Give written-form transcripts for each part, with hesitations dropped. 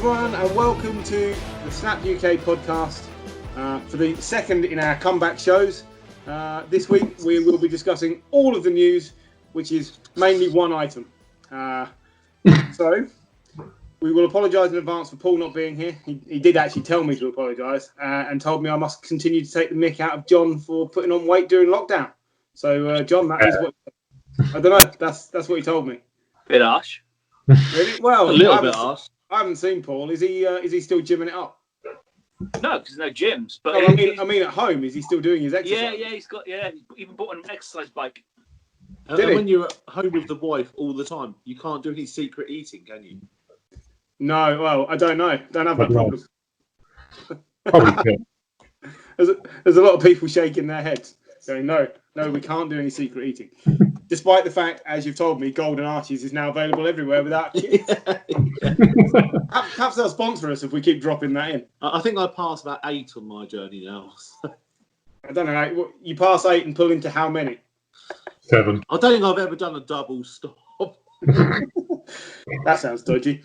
everyone, and welcome to the Snap UK podcast for the second in our comeback shows. This week we will be discussing all of the news, which is mainly one item. So we will apologise in advance for Paul not being here. He did actually tell me to apologise and told me I must continue to take the mick out of John for putting on weight during lockdown. So John, that is what I don't know. That's what he told me. Bit harsh. Really? Well, a little bit harsh. I haven't seen Paul. Is he still gymming it up? No, because there's no gyms. But no, I mean, at home, is he still doing his exercise? Yeah. He's even bought an exercise bike. And when you're at home with the wife all the time, you can't do any secret eating, can you? No. Well, I don't know. Don't have that problem. Probably could. There's a lot of people shaking their heads, saying no, we can't do any secret eating. Despite the fact, as you've told me, Golden Arches is now available everywhere without kids. Perhaps they'll sponsor us if we keep dropping that in. I think I passed about 8 on my journey now. I don't know. You pass 8 and pull into how many? 7. I don't think I've ever done a double stop. That sounds dodgy.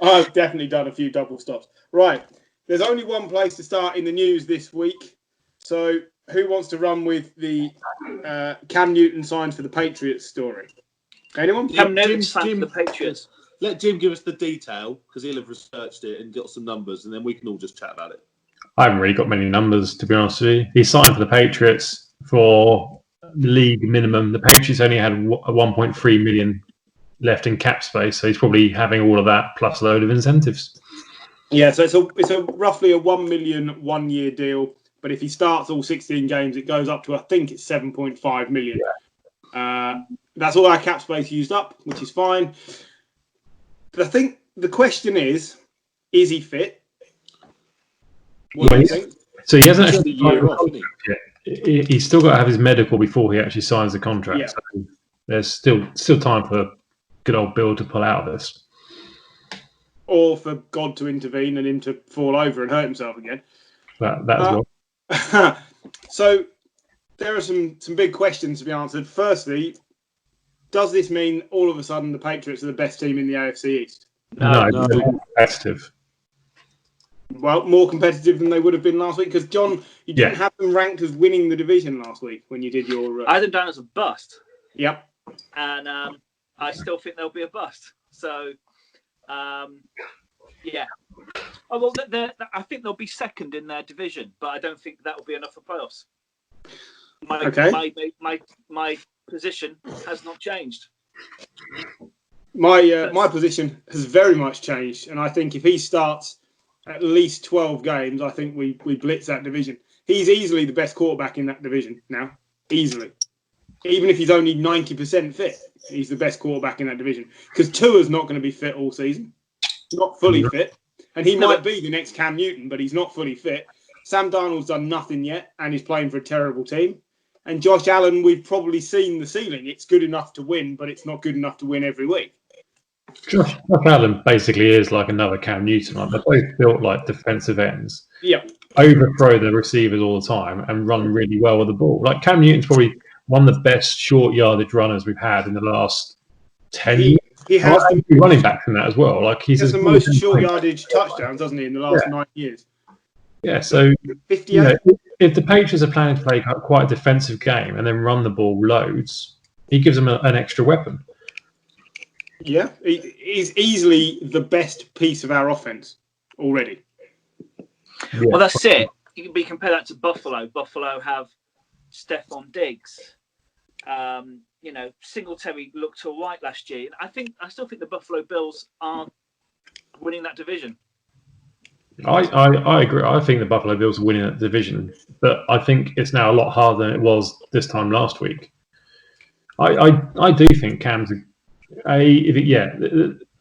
I've definitely done a few double stops. Right. There's only one place to start in the news this week. So who wants to run with the Cam Newton signs for the Patriots story? Anyone? Cam Newton signed for the Patriots. Let Jim give us the detail, because he'll have researched it and got some numbers, and then we can all just chat about it. I haven't really got many numbers, to be honest with you. He signed for the Patriots for league minimum. The Patriots only had a 1.3 million left in cap space, so he's probably having all of that plus a load of incentives. Yeah, so it's a roughly a 1 million 1 year deal. But if he starts all 16 games, it goes up to, I think it's 7.5 million. Yeah. That's all our cap space used up, which is fine. But I think the question is he fit? What do you think? So he hasn't actually yet. He's still got to have his medical before he actually signs the contract. Yeah. So there's still time for good old Bill to pull out of this. Or for God to intervene and him to fall over and hurt himself again. That as well. So there are some big questions to be answered. Firstly, does this mean all of a sudden the Patriots are the best team in the AFC East? No. Competitive. Well, more competitive than they would have been last week, because John, you didn't have them ranked as winning the division last week when you did your. I had them down as a bust. Yep. And I still think they'll be a bust. So, yeah. Oh, well, I think they'll be second in their division, but I don't think that will be enough for playoffs. My position has not changed. My position has very much changed, and I think if he starts at least 12 games, I think we blitz that division. He's easily the best quarterback in that division now, easily. Even if he's only 90% fit, he's the best quarterback in that division, because Tua's not going to be fit all season, not fully fit. And he might be the next Cam Newton, but he's not fully fit. Sam Darnold's done nothing yet, and he's playing for a terrible team. And Josh Allen, we've probably seen the ceiling. It's good enough to win, but it's not good enough to win every week. Josh Allen basically is like another Cam Newton. Like they're both built like defensive ends. Yeah. Overthrow the receivers all the time and run really well with the ball. Like Cam Newton's probably one of the best short yardage runners we've had in the last 10 years. He has running back in that as well. Like he has the most short yardage touchdowns, doesn't he, in the last 9 years? Yeah, so 58. If the Patriots are planning to play quite a defensive game and then run the ball loads, he gives them an extra weapon. Yeah, he's easily the best piece of our offense already. Yeah. Well, that's it. You can compare that to Buffalo. Buffalo have Stephon Diggs. Singletary looked all right last year. I still think the Buffalo Bills are winning that division. I agree. I think the Buffalo Bills are winning that division, but I think it's now a lot harder than it was this time last week. I do think Cam's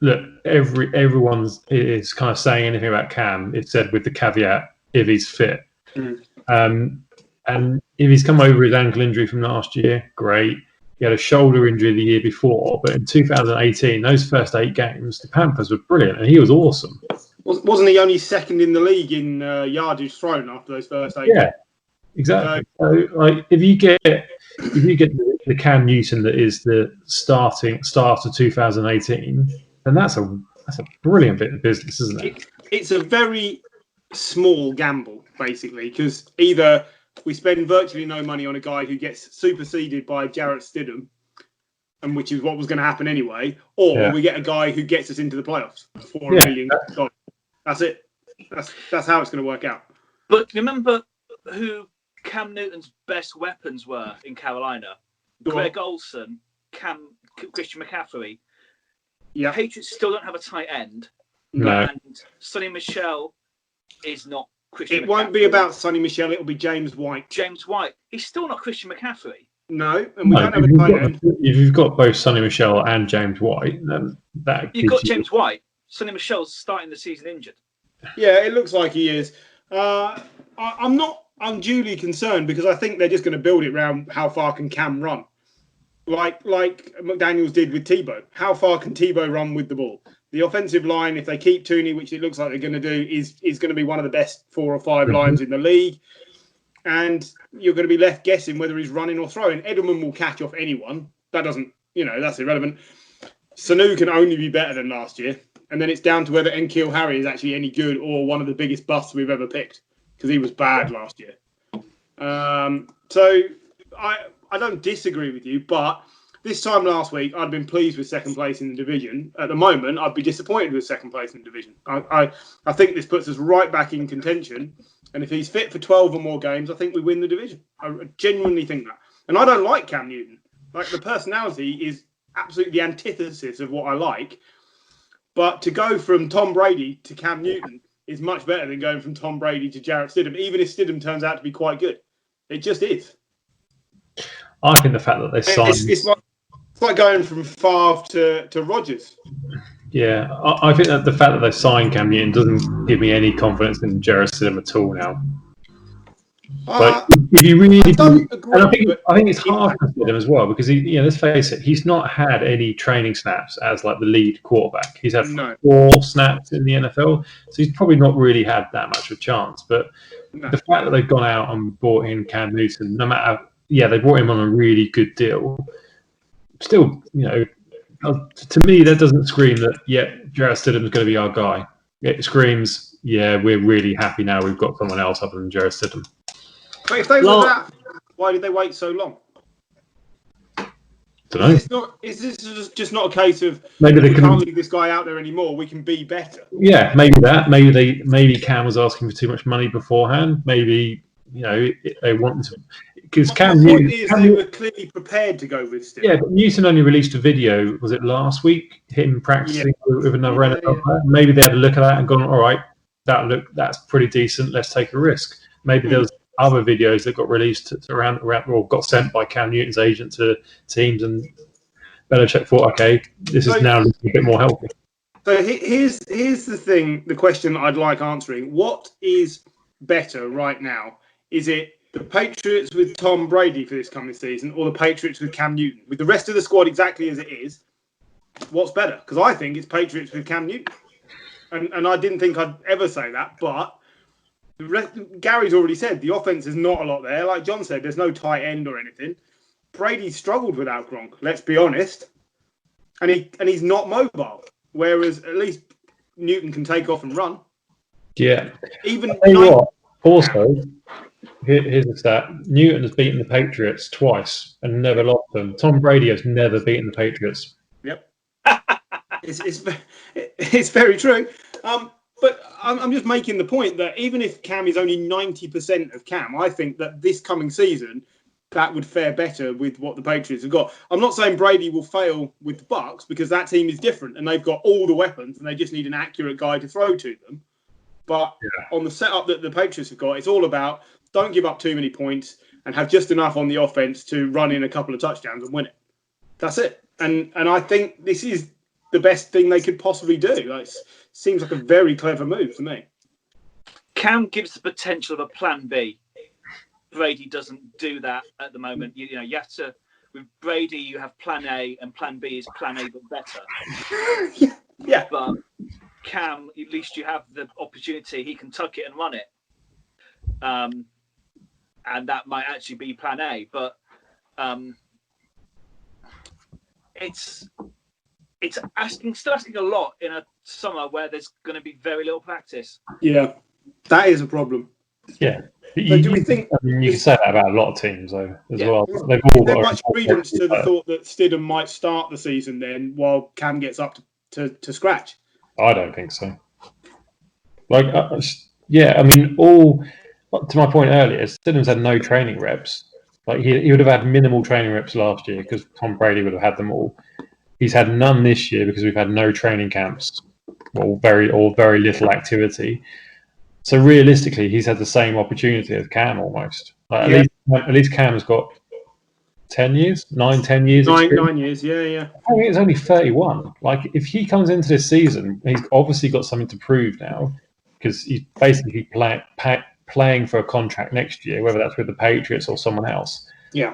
look, everyone is kind of saying anything about Cam. It's said with the caveat if he's fit. And if he's come over his ankle injury from last year, great. He had a shoulder injury the year before, but in 2018, those first 8 games, the Panthers were brilliant, and he was awesome. Wasn't he only second in the league in yardage thrown after those first 8 games? Yeah, exactly. So, like, if you get the Cam Newton that is the start of 2018, then that's a that's a brilliant bit of business, isn't it? It's a very small gamble, basically, because either we spend virtually no money on a guy who gets superseded by Jarrett Stidham, and which is what was going to happen anyway, or we get a guy who gets us into the playoffs for $1 million. That's it. That's how it's going to work out. But remember who Cam Newton's best weapons were in Carolina? Greg Olsen, Christian McCaffrey. Yeah. Patriots still don't have a tight end. No. And Sonny Michel is not Christian McCaffrey. It won't be about Sonny Michel. It'll be James White. James White. He's still not Christian McCaffrey. No, and we don't have a tight end. If you've got both Sonny Michel and James White, then that You've got James White. Sonny Michel's starting the season injured. Yeah, it looks like he is. I'm not unduly concerned because I think they're just going to build it around how far can Cam run. Like McDaniels did with Tebow. How far can Tebow run with the ball? The offensive line, if they keep Tooney, which it looks like they're going to do, is going to be one of the best 4 or 5 lines in the league. And you're going to be left guessing whether he's running or throwing. Edelman will catch off anyone. That doesn't, that's irrelevant. Sanu can only be better than last year. And then it's down to whether N'Keal Harry is actually any good or one of the biggest busts we've ever picked, because he was bad last year. So I don't disagree with you, but this time last week, I'd been pleased with second place in the division. At the moment, I'd be disappointed with second place in the division. I think this puts us right back in contention. And if he's fit for 12 or more games, I think we win the division. I genuinely think that. And I don't like Cam Newton. Like, the personality is absolutely the antithesis of what I like. But to go from Tom Brady to Cam Newton is much better than going from Tom Brady to Jarrett Stidham, even if Stidham turns out to be quite good. It just is. I think the fact that they signed... It's like going from Favre to Rodgers. Yeah, I think that the fact that they signed Cam Newton doesn't give me any confidence in Jarrett Stidham at all now. But if you really do, and I think it's hard for Stidham as well, because let's face it, he's not had any training snaps as like the lead quarterback. He's had 4 snaps in the NFL, so he's probably not really had that much of a chance. But the fact that they've gone out and brought in Cam Newton, no matter, they brought him on a really good deal. Still, to me, that doesn't scream that, Jarrett Stidham is going to be our guy. It screams, we're really happy now we've got someone else other than Jarrett Stidham. But if they were that, why did they wait so long? Don't know. Is this just not a case of maybe they can't leave this guy out there anymore? We can be better. Yeah, maybe that. Maybe Cam was asking for too much money beforehand. Maybe they want to, because Cam Newton. They were clearly prepared to go with Stidham. Yeah, but Newton only released a video. Was it last week? Him practicing with another NFL player. Maybe they had a look at that and gone, all right, that's pretty decent. Let's take a risk. Maybe there was other videos that got released around or got sent by Cam Newton's agent to teams, and Belichick thought, okay, this is now looking a bit more healthy. So here's the question that I'd like answering. What is better right now? Is it the Patriots with Tom Brady for this coming season, or the Patriots with Cam Newton? With the rest of the squad exactly as it is, what's better? Because I think it's Patriots with Cam Newton. And I didn't think I'd ever say that, but Gary's already said the offense is not a lot there. Like John said, there's no tight end or anything. Brady struggled without Gronk, let's be honest. And he's not mobile. Whereas at least Newton can take off and run. Yeah. Even also, here's the stat. Newton has beaten the Patriots twice and never lost them. Tom Brady has never beaten the Patriots. Yep. It's very true. But I'm just making the point that even if Cam is only 90% of Cam, I think that this coming season, that would fare better with what the Patriots have got. I'm not saying Brady will fail with the Bucs, because that team is different and they've got all the weapons and they just need an accurate guy to throw to them. But on the setup that the Patriots have got, it's all about don't give up too many points and have just enough on the offense to run in a couple of touchdowns and win it. That's it. And I think this is the best thing they could possibly do. Like, seems like a very clever move to me. Cam gives the potential of a plan B. Brady doesn't do that at the moment. You have to, with Brady, you have plan A, and plan B is plan A but better. Yeah. But Cam, at least you have the opportunity. He can tuck it and run it. And that might actually be plan A. But it's still asking a lot in a summer where there's going to be very little practice. Yeah, that is a problem. Yeah. But do we think? I mean, you can say that about a lot of teams, though, as Yeah. well. They've all Is there got much credence to the thought that Stidham might start the season then, while Cam gets up to scratch? I don't think so. Like, I mean, to my point earlier, Stidham's had no training reps. Like, he would have had minimal training reps last year because Tom Brady would have had them all. He's had none this year because we've had no training camps or very little activity. So realistically, he's had the same opportunity as Cam almost. Like, at least Cam's got 10 years. 9 years. 9 years, yeah. I think it's only 31. Like, if he comes into this season, he's obviously got something to prove now because he's basically playing for a contract next year, whether that's with the Patriots or someone else. Yeah.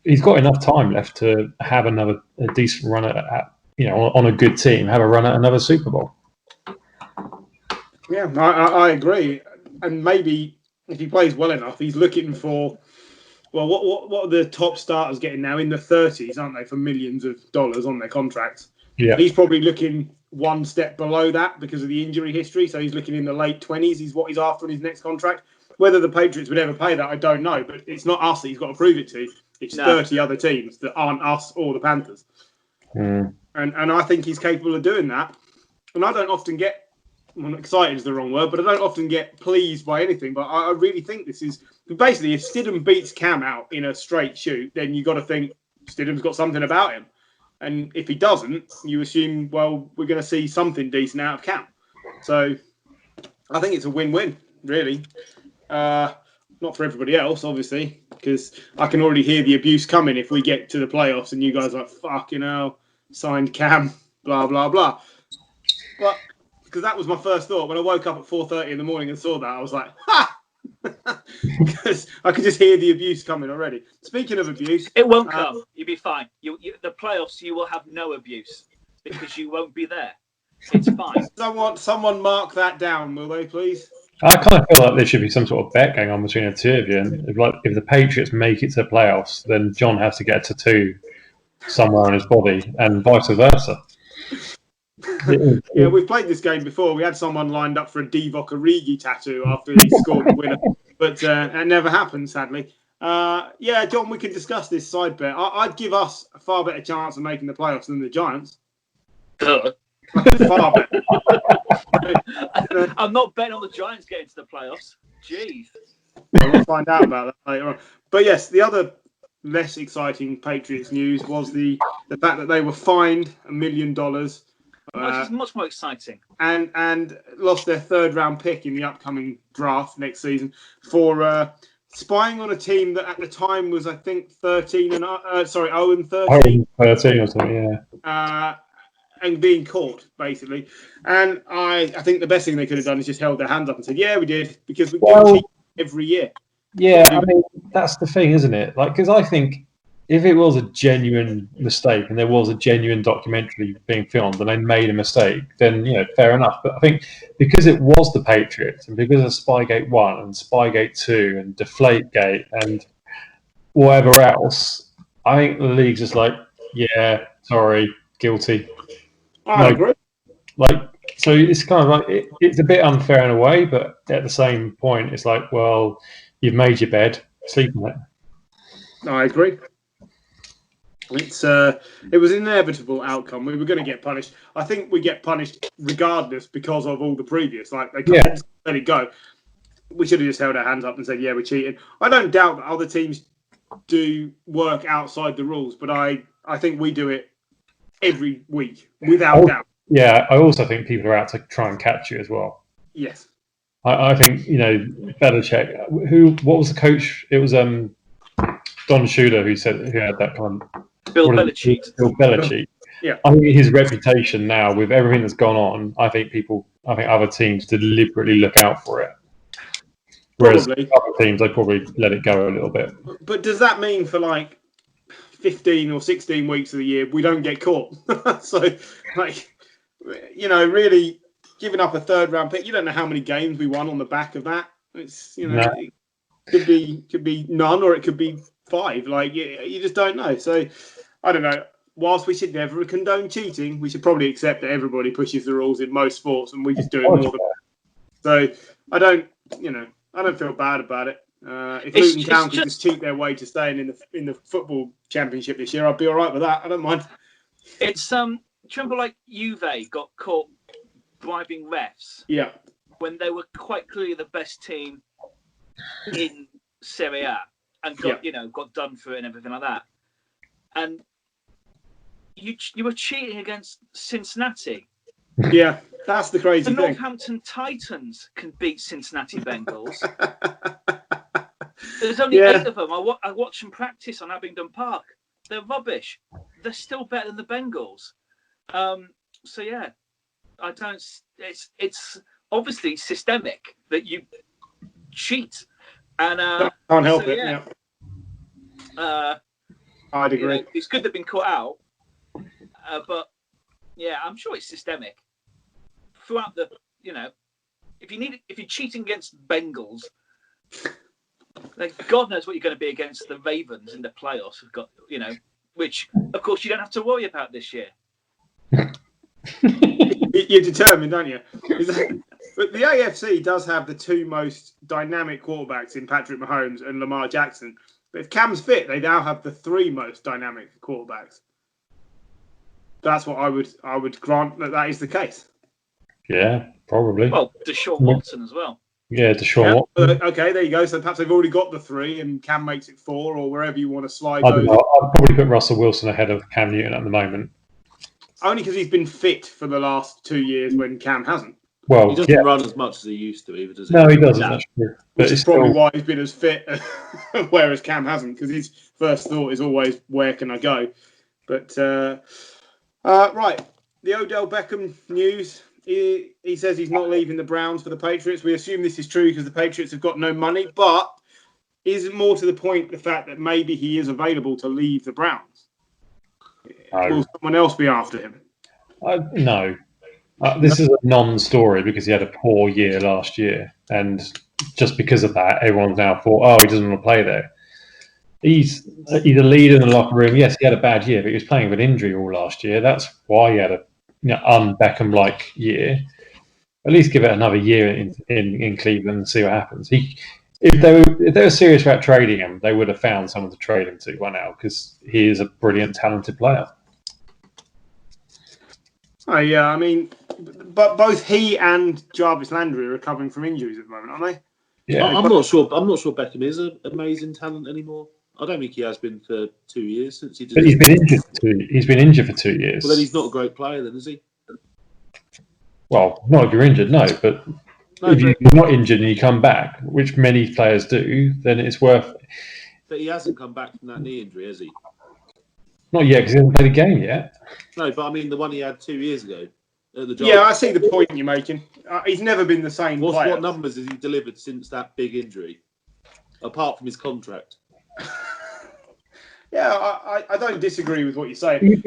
He's got enough time left to have a decent run at on a good team, have a run at another Super Bowl. Yeah, I agree. And maybe if he plays well enough, he's looking for, well, what are the top starters getting now? In the 30s, aren't they, for millions of dollars on their contracts? Yeah. He's probably looking one step below that because of the injury history. So he's looking in the late 20s is what he's after in his next contract. Whether the Patriots would ever pay that, I don't know. But it's not us that he's got to prove it to. It's 30 other teams that aren't us or the Panthers. Mm. And I think he's capable of doing that. And I don't often get, well, excited is the wrong word, but I don't often get pleased by anything. But I really think this is, basically, if Stidham beats Cam out in a straight shoot, then you got to think Stidham's got something about him. And if he doesn't, you assume, well, we're going to see something decent out of Cam. So I think it's a win-win, really. Not for everybody else, obviously, because I can already hear the abuse coming if we get to the playoffs and you guys are like, fucking hell, signed Cam, blah, blah, blah. But because that was my first thought. When I woke up at 4:30 in the morning and saw that, I was like, ha! Because I could just hear the abuse coming already. Speaking of abuse... It won't come. You'll be fine. The playoffs, you will have no abuse because you won't be there. It's fine. Someone mark that down, will they, please? I kind of feel like there should be some sort of bet going on between the two of you. And if the Patriots make it to the playoffs, then John has to get a tattoo somewhere on his body, and vice versa. Yeah, we've played this game before. We had someone lined up for a Divock Origi tattoo after he scored the winner, but it never happened, sadly. Yeah, John, we can discuss this side bet. I'd give us a far better chance of making the playoffs than the Giants. Far better. I'm not betting on the Giants getting to the playoffs. Jeez. We'll find out about that later on. But yes, the other less exciting Patriots news was the fact that they were fined $1 million. Much more exciting. And lost their third-round pick in the upcoming draft next season for spying on a team that at the time was, I think, 0-13. 0-13 or something, yeah. And being caught, basically. And I think the best thing they could have done is just held their hands up and said, yeah, we did, because we get cheated every year. Yeah, I mean, that's the thing, isn't it? Like, because I think if it was a genuine mistake and there was a genuine documentary being filmed and they made a mistake, then, fair enough. But I think because it was the Patriots and because of Spygate 1 and Spygate 2 and Deflategate and whatever else, I think the league's just like, yeah, sorry, guilty. I agree. So it's kind of like, it's a bit unfair in a way, but at the same point, it's like, well, you've made your bed, sleep in it. No, I agree. It was an inevitable outcome. We were going to get punished. I think we get punished regardless because of all the previous. Like, they couldn't let it go. We should have just held our hands up and said, yeah, we're cheating. I don't doubt that other teams do work outside the rules, but I think we do it every week, without doubt. Yeah, I also think people are out to try and catch you as well. Yes. I think, Belichick, what was the coach? It was Don Shula who had that kind of... Bill Belichick. Bill Belichick. Yeah. I think his reputation now, with everything that's gone on, I think other teams deliberately look out for it. Whereas other teams, they probably let it go a little bit. But does that mean for 15 or 16 weeks of the year, we don't get caught? So, really giving up a third-round pick, you don't know how many games we won on the back of that. It's, it could be none or it could be 5. You just don't know. So, I don't know. whilst we should never condone cheating, we should probably accept that everybody pushes the rules in most sports, and we just do it more than. So I don't feel bad about it. If Luton Town could just cheat their way to staying in the football championship this year, I'd be all right with that. I don't mind. It's do you remember like Juve got caught bribing refs? Yeah. When they were quite clearly the best team in Serie A and got done for it and everything like that, and you were cheating against Cincinnati. Yeah, that's the crazy the thing. Northampton Titans can beat Cincinnati Bengals. There's only 8 of them. I watch them practice on Abingdon Park. They're rubbish. They're still better than the Bengals. So yeah, I don't. It's obviously systemic that you cheat, and can't help it. Yeah. I'd agree. It's good they've been caught out, but yeah, I'm sure it's systemic throughout the. If you're cheating against Bengals, like God knows what you're going to be against the Ravens in the playoffs. Have got which of course you don't have to worry about this year. You're determined, aren't you? But the AFC does have the 2 most dynamic quarterbacks in Patrick Mahomes and Lamar Jackson. But if Cam's fit, they now have the 3 most dynamic quarterbacks. That's what I would grant that is the case. Yeah, probably. Well, Deshaun Watson as well. Yeah, Deshaun Watson. Okay, there you go. So perhaps they've already got the 3 and Cam makes it 4 or wherever you want to slide I those. don't know. I'd probably put Russell Wilson ahead of Cam Newton at the moment. Only because he's been fit for the last 2 years when Cam hasn't. Well, he doesn't run as much as he used to, either, does he? No, he doesn't. That's true. Which is probably why he's been as fit, whereas Cam hasn't, because his first thought is always, where can I go? But, right, the Odell Beckham news. He says he's not leaving the Browns for the Patriots. We assume this is true because the Patriots have got no money, but is it more to the point the fact that maybe he is available to leave the Browns? Will someone else be after him? No. This is a non-story because he had a poor year last year. And just because of that, everyone's now thought, he doesn't want to play there. He's a leader in the locker room. Yes, he had a bad year, but he was playing with an injury all last year. That's why he had a un-Beckham-like year. At least give it another year in Cleveland and see what happens. If they were serious about trading him, they would have found someone to trade him to by now because he is a brilliant, talented player. Oh yeah, I mean, but both he and Jarvis Landry are recovering from injuries at the moment, aren't they? Yeah, I'm not sure Beckham is an amazing talent anymore. I don't think he has been for 2 years since he did. But he's been injured for 2. He's been injured for 2 years. Well, then he's not a great player, then, is he? Well, not if you're injured, no. But if you're not injured and you come back, which many players do, then it's worth. But he hasn't come back from that knee injury, has he? Not yet, because he hasn't played a game yet. No, but I mean the one he had 2 years ago. Yeah, I see the point you're making. He's never been the same player. What numbers has he delivered since that big injury, apart from his contract? Yeah, I don't disagree with what you're saying. You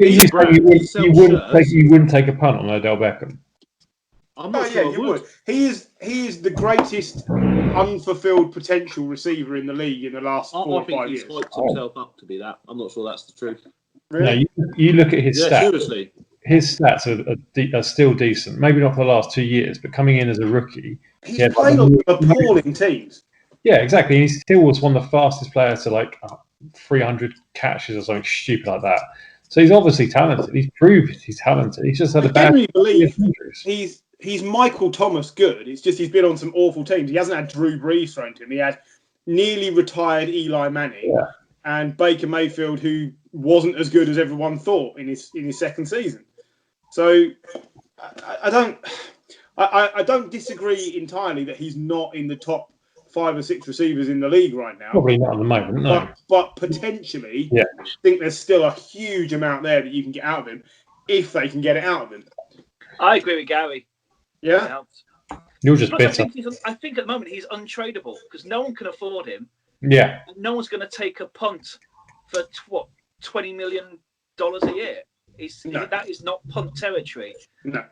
wouldn't take a punt on Odell Beckham. I'm not sure you would. He is the greatest unfulfilled potential receiver in the league in the last 4 or 5 years. He's hyped himself up to be that. I'm not sure that's the truth. Really? No, you look at his stats. Seriously. His stats are still decent. Maybe not for the last 2 years, but coming in as a rookie, he's played on appalling teams. Yeah, exactly. He still was one of the fastest players to 300 catches or something stupid like that. So he's obviously talented. He's proved he's talented. He's just had a bad. I believe he's Michael Thomas good. It's just he's been on some awful teams. He hasn't had Drew Brees thrown to him. He had nearly retired Eli Manning and Baker Mayfield, who wasn't as good as everyone thought in his second season. So I don't disagree entirely that he's not in the top 5 or 6 receivers in the league right now. Probably not at the moment, no. But potentially, I think there's still a huge amount there that you can get out of him if they can get it out of him. I agree with Gary. Yeah? You're just bitter. I think at the moment he's untradeable because no one can afford him. Yeah. And no one's going to take a punt for, $20 million a year. That is not punt territory. No.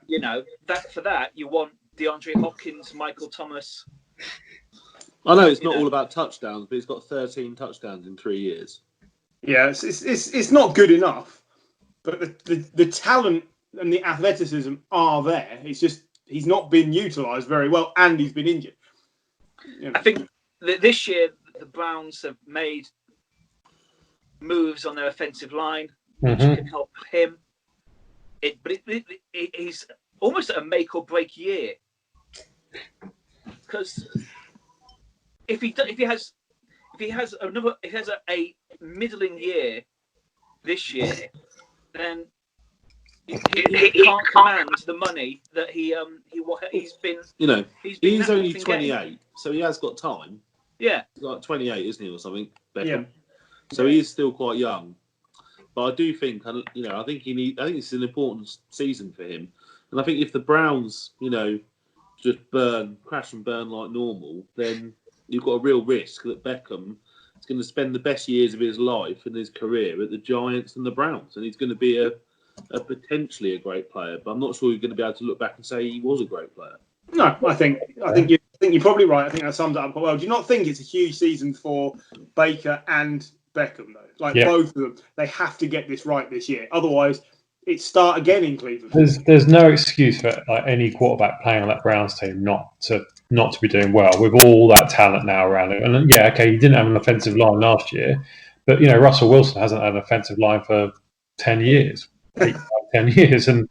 For that, you want DeAndre Hopkins, Michael Thomas. I know it's not all about touchdowns, but he's got 13 touchdowns in 3 years. Yeah, it's not good enough. But the talent and the athleticism are there. It's just he's not been utilised very well, and he's been injured. I think that this year the Browns have made moves on their offensive line, which can help him. He's almost at a make or break year, because if he has a middling year this year, then he can't command the money that he's been. He's only 28, so he has got time. Yeah, he's like 28, isn't he, or something? Beckham. Yeah. So he is still quite young. But I do think, I think it's an important season for him. And I think if the Browns, just crash and burn like normal, then you've got a real risk that Beckham is going to spend the best years of his life and his career at the Giants and the Browns, and he's going to be a potentially a great player. But I'm not sure you're going to be able to look back and say he was a great player. No, I think you're probably right. I think that sums it up quite well. Do you not think it's a huge season for Baker and Beckham, though? Both of them, they have to get this right this year. Otherwise, it's start again in Cleveland. There's no excuse for any quarterback playing on that Browns team not to be doing well with all that talent now around him. And yeah, okay, he didn't have an offensive line last year, but Russell Wilson hasn't had an offensive line for 10 years, 10 years, and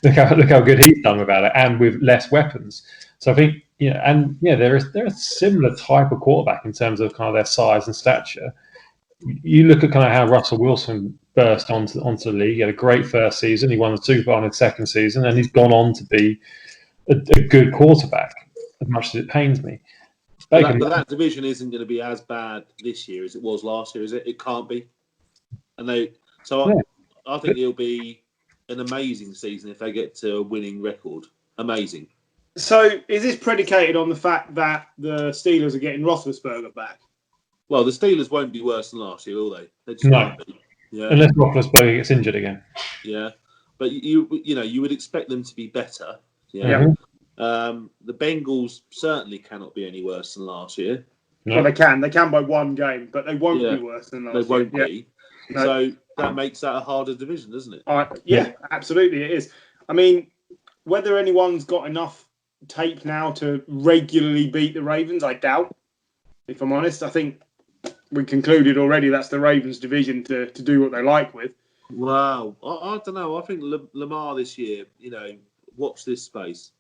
look how good he's done without it, and with less weapons. So I think they're a similar type of quarterback in terms of kind of their size and stature. You look at kind of how Russell Wilson burst onto the league. He had a great first season. He won the Super Bowl in his second season, and he's gone on to be a good quarterback, as much as it pains me. But that division isn't going to be as bad this year as it was last year, is it? It can't be. I think it'll be an amazing season if they get to a winning record. Amazing. So is this predicated on the fact that the Steelers are getting Roethlisberger back? Well, the Steelers won't be worse than last year, will they? They just No. won't be. Yeah. Unless Roethlisberger gets injured again. Yeah. But you would expect them to be better. Yeah. The Bengals certainly cannot be any worse than last year. No. Well, they can. They can by one game, but they won't be worse than last year. They won't be. No. So that makes that a harder division, doesn't it? Yeah, absolutely it is. I mean, whether anyone's got enough tape now to regularly beat the Ravens, I doubt. If I'm honest, I think we concluded already that's the Ravens' division to do what they like with. Wow. I don't know. I think Lamar this year, watch this space.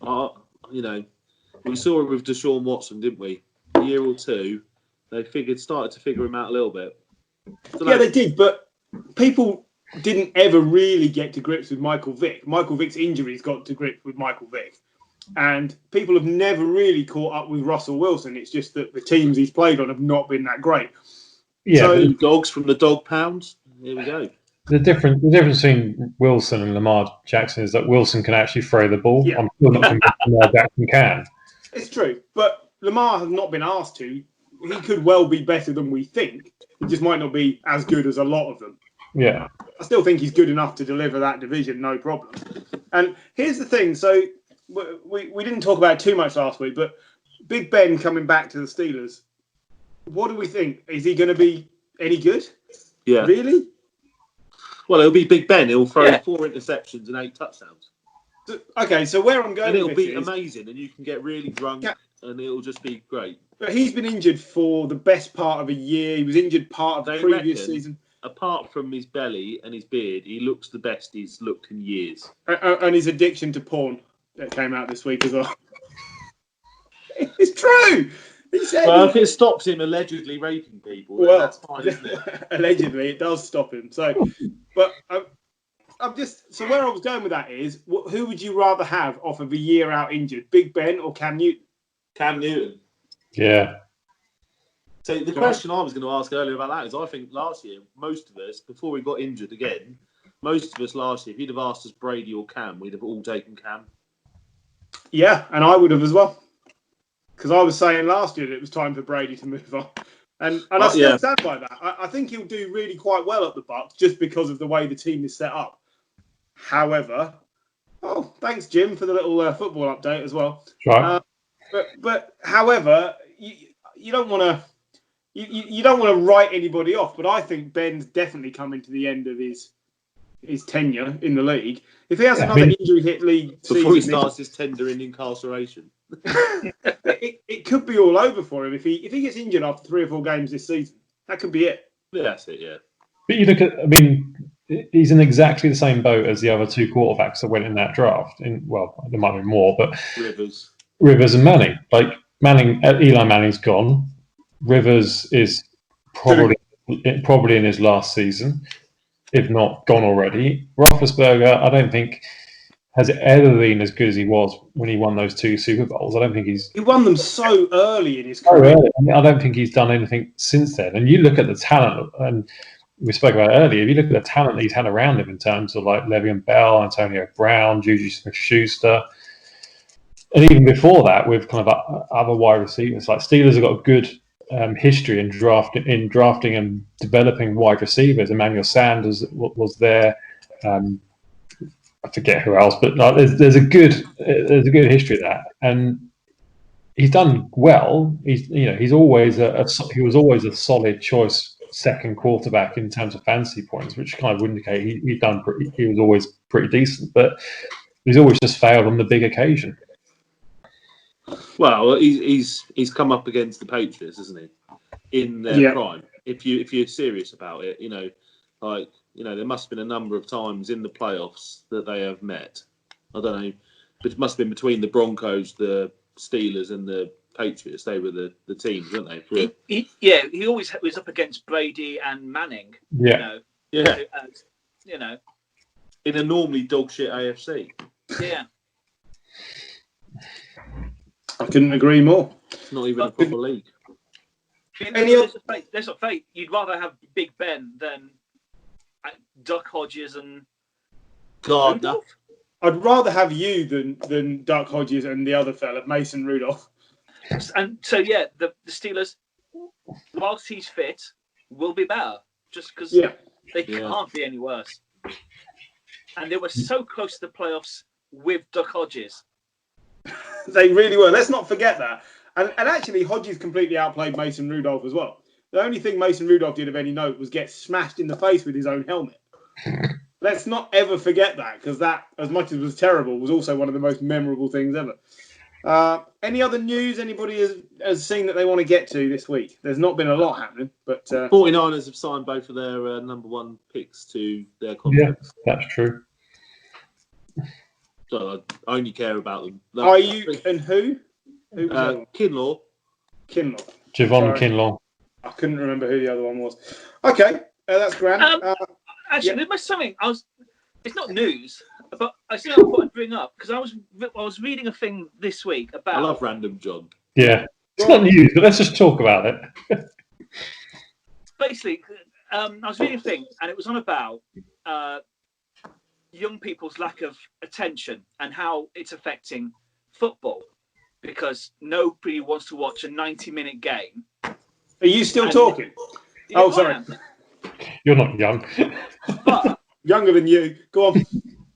We saw it with Deshaun Watson, didn't we? A year or two, they started to figure him out a little bit. Yeah, they did, but people didn't ever really get to grips with Michael Vick. Michael Vick's injuries got to grips with Michael Vick. And people have never really caught up with Russell Wilson. It's just that the teams he's played on have not been that great. Yeah, so, dogs from the dog pounds. Here we go. The difference between Wilson and Lamar Jackson is that Wilson can actually throw the ball. Yeah. I'm still not convinced Lamar Jackson can. It's true, but Lamar has not been asked to. He could well be better than we think. He just might not be as good as a lot of them. Yeah. I still think he's good enough to deliver that division, no problem. And here's the thing. So we didn't talk about it too much last week, but Big Ben coming back to the Steelers, what do we think? Is he going to be any good? Yeah. Really? Well, it'll be Big Ben. He'll throw 4 interceptions and 8 touchdowns. Okay, so where I'm going and it'll with be this amazing, and you can get really drunk, and it'll just be great. But he's been injured for the best part of a year. He was injured part of the previous season. Apart from his belly and his beard, he looks the best he's looked in years. And his addiction to porn that came out this week as well. It's true. He said. Well, if it stops him allegedly raping people, then that's fine, isn't it? Allegedly, it does stop him. So, but I'm just so where I was going with that is, who would you rather have off of a year out injured, Big Ben or Cam Newton? Cam Newton. Yeah. So the question I was going to ask earlier about that is, I think last year, most of us, before we got injured again, most of us last year, if you'd have asked us Brady or Cam, we'd have all taken Cam. Yeah, and I would have as well. Because I was saying last year that it was time for Brady to move on. And I still stand by that. I think he'll do really quite well at the Bucs just because of the way the team is set up. However, thanks, Jim, for the little football update as well. Right. But however, you don't want to you don't want to write anybody off. But I think Ben's definitely coming to the end of his his tenure in the league. If he has another injury hit league before he season, starts his tendering incarceration, it could be all over for him if he gets injured after 3 or 4 games this season. That could be it. Yeah, that's it. Yeah. But you look at, I mean, he's in exactly the same boat as the other 2 quarterbacks that went in that draft. Well, there might be more, but Rivers and Manning. Like Eli Manning's gone. Rivers is probably in his last season, if not gone already. Roethlisberger, I don't think has ever been as good as he was when he won those 2 Super Bowls. I don't think he won them so early in his career. I don't think he's done anything since then. And you look at the talent, and we spoke about it earlier. If you look at the talent he's had around him in terms of like Le'Veon Bell, Antonio Brown, Juju Smith-Schuster, and even before that, with kind of other wide receivers, like Steelers have got a good history in drafting and developing wide receivers. Emmanuel Sanders was there. I forget who else, but there's a good history of that, and he's done well. He was always a solid choice second quarterback in terms of fantasy points, which kind of would indicate he was always pretty decent, but he's always just failed on the big occasion. Well, he's come up against the Patriots, isn't he? In their prime. If you're serious about it, there must have been a number of times in the playoffs that they have met. I don't know, but it must have been between the Broncos, the Steelers, and the Patriots. They were the teams, weren't they? He always was up against Brady and Manning. Yeah. In a normally dog shit AFC. Yeah. I couldn't agree more. It's not even a proper league. There's a fate. You'd rather have Big Ben than Duck Hodges and Gardner. I'd rather have you than Duck Hodges and the other fella, Mason Rudolph. And so, the Steelers, whilst he's fit, will be better. Just because they can't be any worse. And they were so close to the playoffs with Duck Hodges. They really were. Let's not forget that. And actually, Hodges completely outplayed Mason Rudolph as well. The only thing Mason Rudolph did of any note was get smashed in the face with his own helmet. Let's not ever forget that, because that, as much as it was terrible, was also one of the most memorable things ever. Any other news anybody has seen that they want to get to this week? There's not been a lot happening, but 49ers have signed both of their number 1 picks to their contracts. Yeah, that's true. So I only care about them. Ayuk and who? Kinlaw. Javon Kinlaw. I couldn't remember who the other one was. Okay, that's grand. Actually, there was something. It's not news, but I thought I'd bring up because I was reading a thing this week about. I love Random John. Yeah, it's not news, but let's just talk about it. Basically, I was reading a thing, and it was on about young people's lack of attention and how it's affecting football, because nobody wants to watch a 90-minute game. Are you still talking? Oh, sorry. You're not young. But younger than you. Go on.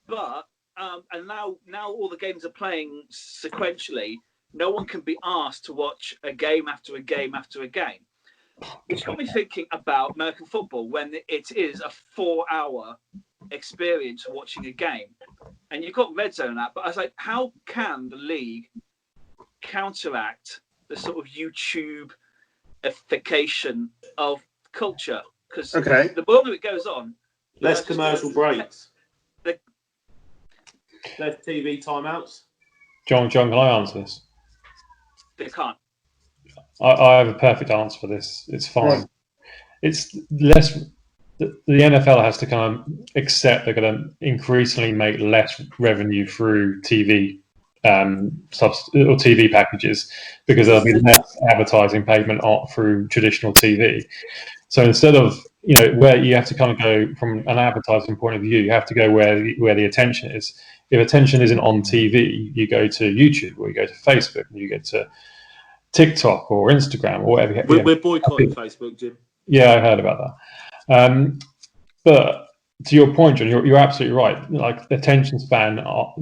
But and now all the games are playing sequentially. No one can be asked to watch a game after a game after a game, which got me thinking about American football when it is a 4-hour experience watching a game, and you've got Red Zone app. But I was like, how can the league counteract the sort of YouTube-ification of culture? Because the moment it goes on, less commercial breaks, less TV timeouts. John, can I answer this? They can't. I have a perfect answer for this. It's fine. Right. It's less. The NFL has to kind of accept they're going to increasingly make less revenue through TV or TV packages, because there'll be less advertising payment through traditional TV. So instead of, where you have to kind of go from an advertising point of view, you have to go where the attention is. If attention isn't on TV, you go to YouTube, or you go to Facebook, or you go to TikTok or Instagram or whatever. We're boycotting Facebook, Jim. Yeah, I heard about that. But to your point, John, you're absolutely right. Like attention spans are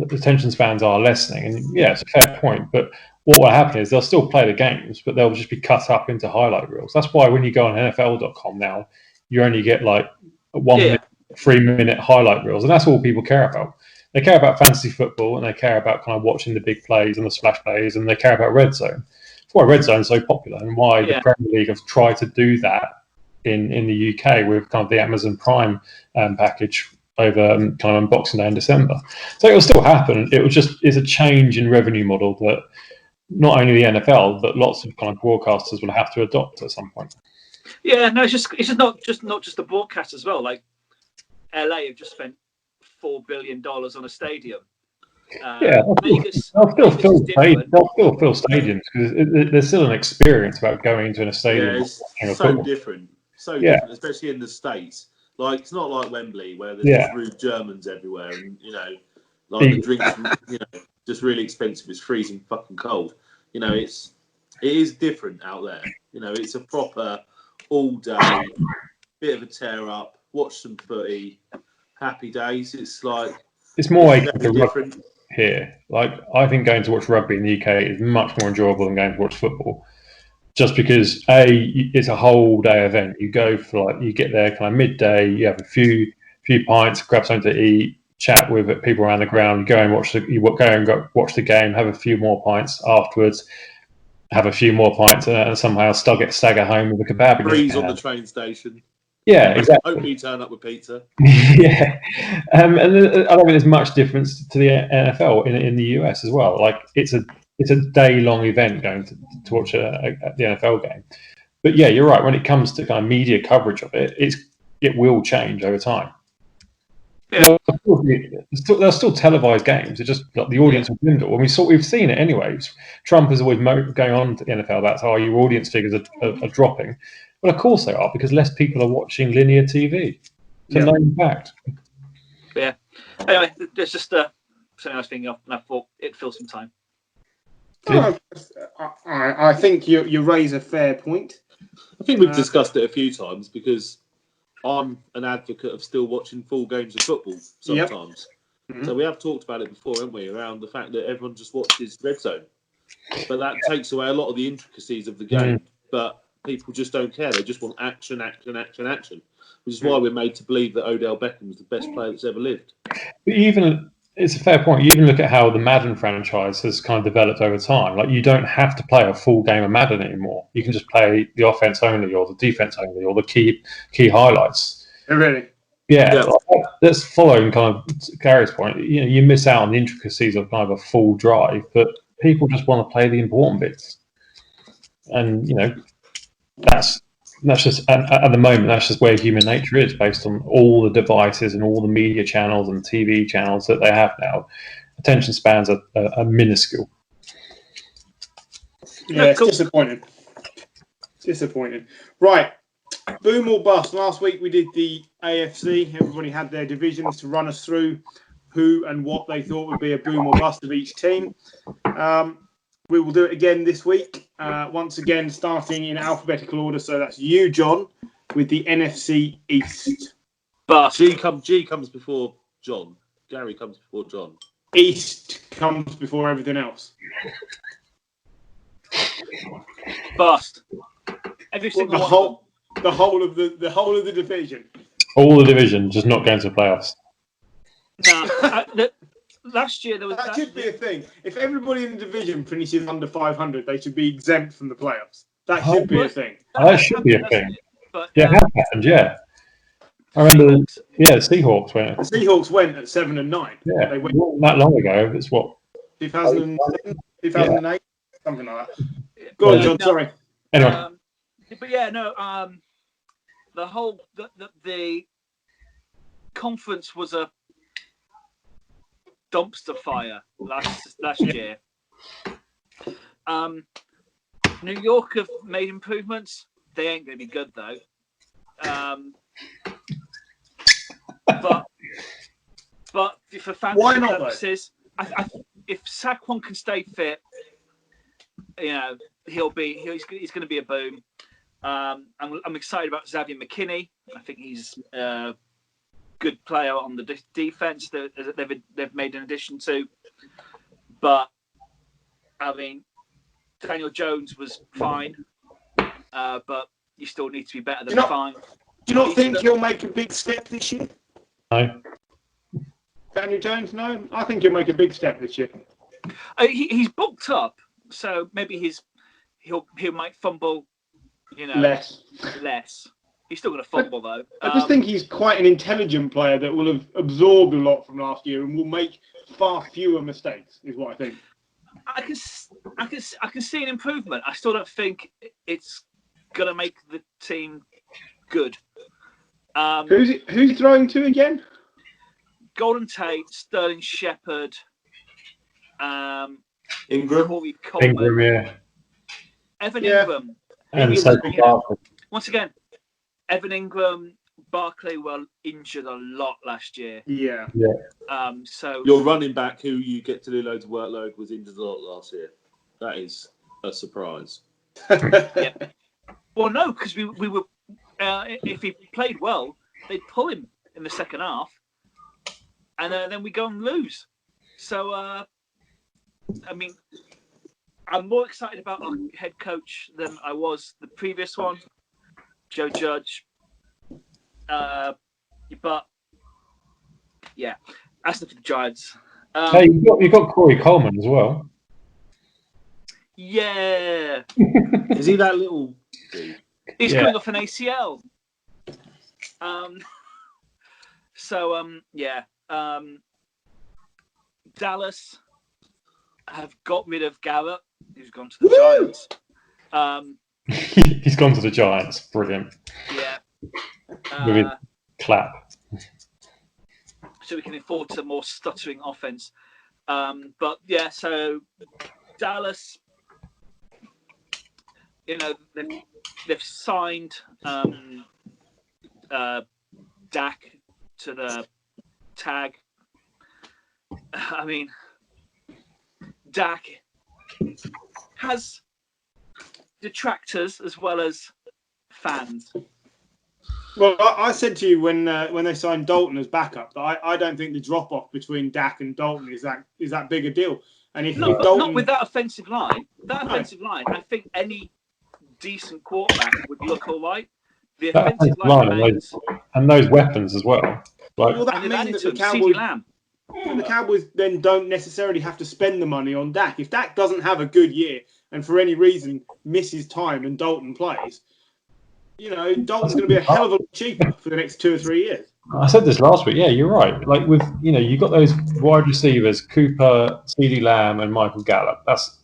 lessening, and yeah, it's a fair point. But what will happen is they'll still play the games, but they'll just be cut up into highlight reels. That's why when you go on NFL.com now, you only get like 1 minute 3-minute highlight reels, and that's all people care about. They care about fantasy football, and they care about kind of watching the big plays and the splash plays, and they care about red zone. That's why red zone is so popular, and why the Premier League have tried to do that in the UK with kind of the Amazon Prime package over kind of on Boxing Day in December. So it will still happen. It will just is a change in revenue model that not only the NFL but lots of kind of broadcasters will have to adopt at some point. Yeah, no, it's just not just the broadcast as well. Like LA have just spent $4 billion on a stadium. They'll still fill stadiums because there's still an experience about going into a stadium. Yeah, it's so different, different, especially in the States. Like it's not like Wembley where there's just rude Germans everywhere, and like the drinks, just really expensive. It's freezing fucking cold. It is different out there. It's a proper all day bit of a tear up. Watch some footy, happy days. It's like it's more different here. Like I think going to watch rugby in the UK is much more enjoyable than going to watch football. Just because it's a whole day event. You go for you get there kind of midday. You have a few pints, grab something to eat, chat with people around the ground. You go and watch the game. Have a few more pints afterwards. Have a few more pints and somehow stagger home with a kebab. Breeze on the train station. Yeah, exactly. Hopefully you turn up with pizza. Yeah, and I don't think there's much difference to the NFL in the US as well. Like it's a day-long event going to watch the NFL game. But yeah, you're right. When it comes to kind of media coverage of it, it will change over time. Yeah. They're still televised games. It's just like the audience will dwindle. And we've seen it anyway. Trump is always going on to the NFL. That's how your audience figures are dropping. Well, of course they are, because less people are watching linear TV. It's a known fact. Yeah. Anyway, there's just something I was thinking of, and I thought it'd fill some time. I think you raise a fair point. I think we've discussed it a few times because I'm an advocate of still watching full games of football sometimes. Yep. Mm-hmm. So we have talked about it before, haven't we, around the fact that everyone just watches red zone. But that takes away a lot of the intricacies of the game. But people just don't care. They just want action, which is why we're made to believe that Odell Beckham is the best player that's ever lived. But it's a fair point. You even look at how the Madden franchise has kind of developed over time. Like you don't have to play a full game of Madden anymore. You can just play the offense only, or the defense only, or the key highlights. Really? Yeah. That's following kind of Gary's point. You miss out on the intricacies of kind of a full drive, but people just want to play the important bits. And that's just at the moment that's just where human nature is, based on all the devices and all the media channels and TV channels that they have now. Attention spans are minuscule. Yeah, it's disappointing. Right, boom or bust. Last week we did the AFC. Everybody had their divisions to run us through who and what they thought would be a boom or bust of each team. We will do it again this week. Once again, starting in alphabetical order. So that's you, John, with the NFC East. Bust. G comes before John. Gary comes before John. East comes before everything else. Bust. Every single the whole of the division. All the division, just not going to the playoffs. No. Last year there was that should be a thing. If everybody in the division finishes under 500, they should be exempt from the playoffs. That should be a thing. That should be a thing. But, it has happened. Yeah, I remember. The Seahawks went. The Seahawks went at 7 and 9. Yeah, they went not that long ago. It's what 2007, 2008, something like that. Go on, John. Sorry. Anyway, the whole the conference was a dumpster fire last year. New York have made improvements. They ain't going to be good though. But for fantasy purposes, if Saquon can stay fit, he's going to be a boom. I'm excited about Xavier McKinney. I think he's a good player on the defense that they've made an addition to. But I mean, Daniel Jones was fine, but you still need to be better than fine. Do you not think he'll make a big step this year? No. Daniel Jones, no. I think he'll make a big step this year. He's bulked up, so maybe he might fumble, Less. He's still going to fumble though. I just think he's quite an intelligent player that will have absorbed a lot from last year and will make far fewer mistakes. Is what I think. I can see an improvement. I still don't think it's going to make the team good. Who's throwing to again? Golden Tate, Sterling Shepard, Ingram. Corey Coleman, Ingram, yeah. Evan Ingram. And Ingram, Barkley. once again, Evan Ingram, Barkley were injured a lot last year. Yeah. So Your running back, who you get to do loads of workload, was injured a lot last year. That is a surprise. yeah. Well, no, because we were. If he played well, they'd pull him in the second half, and then we go and lose. So, I mean, I'm more excited about our head coach than I was the previous one, Joe Judge. But yeah, that's for the Giants. Hey, you got Corey Coleman as well. Yeah, Is he that little dude? he's coming off an ACL. Dallas have got rid of Garrett, who's gone to the Giants. He's gone to the Giants. Brilliant. Yeah. Clap. So we can afford some more stuttering offense. But yeah, so Dallas, they've signed Dak to the tag. I mean, Dak has detractors as well as fans. Well, I said to you when they signed Dalton as backup that I don't think the drop off between Dak and Dalton is that big a deal. And if Dalton... not with that offensive line. I think any decent quarterback would look all right. The offensive line remains... and those weapons as well. Well, that means that the Cowboys then don't necessarily have to spend the money on Dak. If Dak doesn't have a good year and for any reason misses time and Dalton plays, Dalton's going to be a hell of a lot cheaper for the next 2 or 3 years. I said this last week. Yeah, you're right. Like with you got those wide receivers, Cooper, CeeDee Lamb, and Michael Gallup. That's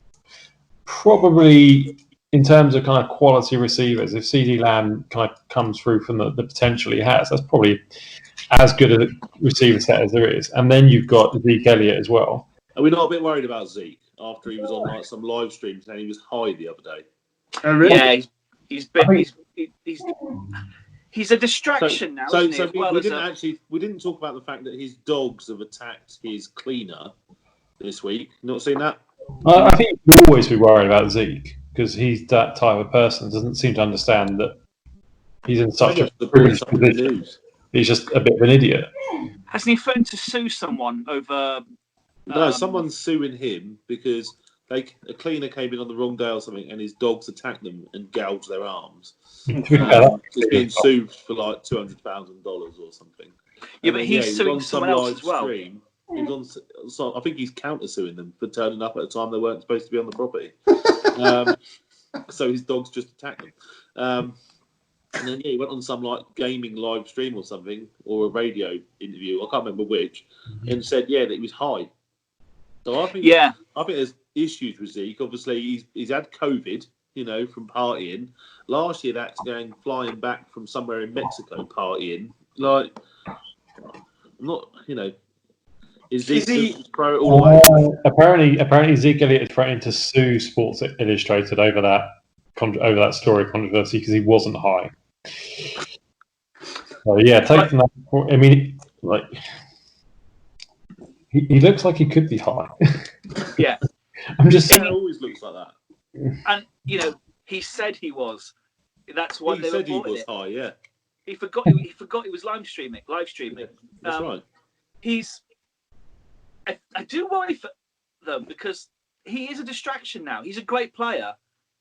probably in terms of kind of quality receivers. If CeeDee Lamb kind of comes through from the potential he has, that's probably as good a receiver set as there is. And then you've got Zeke Elliott as well. Are we not a bit worried about Zeke after he was on some live stream saying he was high the other day? Oh, really? Yeah, he's a distraction now. Isn't he? We didn't talk about the fact that his dogs have attacked his cleaner this week. Not seen that? I think we'll always be worried about Zeke because he's that type of person. Doesn't seem to understand that he's in such a privileged position. He's just a bit of an idiot. Hasn't he threatened to sue someone over? No, someone's suing him because a cleaner came in on the wrong day or something, and his dogs attacked them and gouged their arms. He's being sued for like $200,000 or something. Yeah, but he's suing someone else as well. Stream. I think he's counter-suing them for turning up at a time they weren't supposed to be on the property. So his dogs just attacked them. And then he went on some like gaming live stream or something, or a radio interview, I can't remember which, and said that he was high. So I think there's issues with Zeke. Obviously, he's had COVID, from partying. Last year, that's flying back from somewhere in Mexico partying. Like, not, is Zeke pro all the way? Apparently, Zeke Elliott is threatening to sue Sports Illustrated over that story controversy because he wasn't high. So yeah, taking that. I mean, like he looks like he could be high. Yeah, I'm just saying. It always looks like that. And he said he was. That's why he they said he reported was it. high. Yeah. He forgot. He forgot he was live streaming. That's right. I do worry for them because he is a distraction now. He's a great player,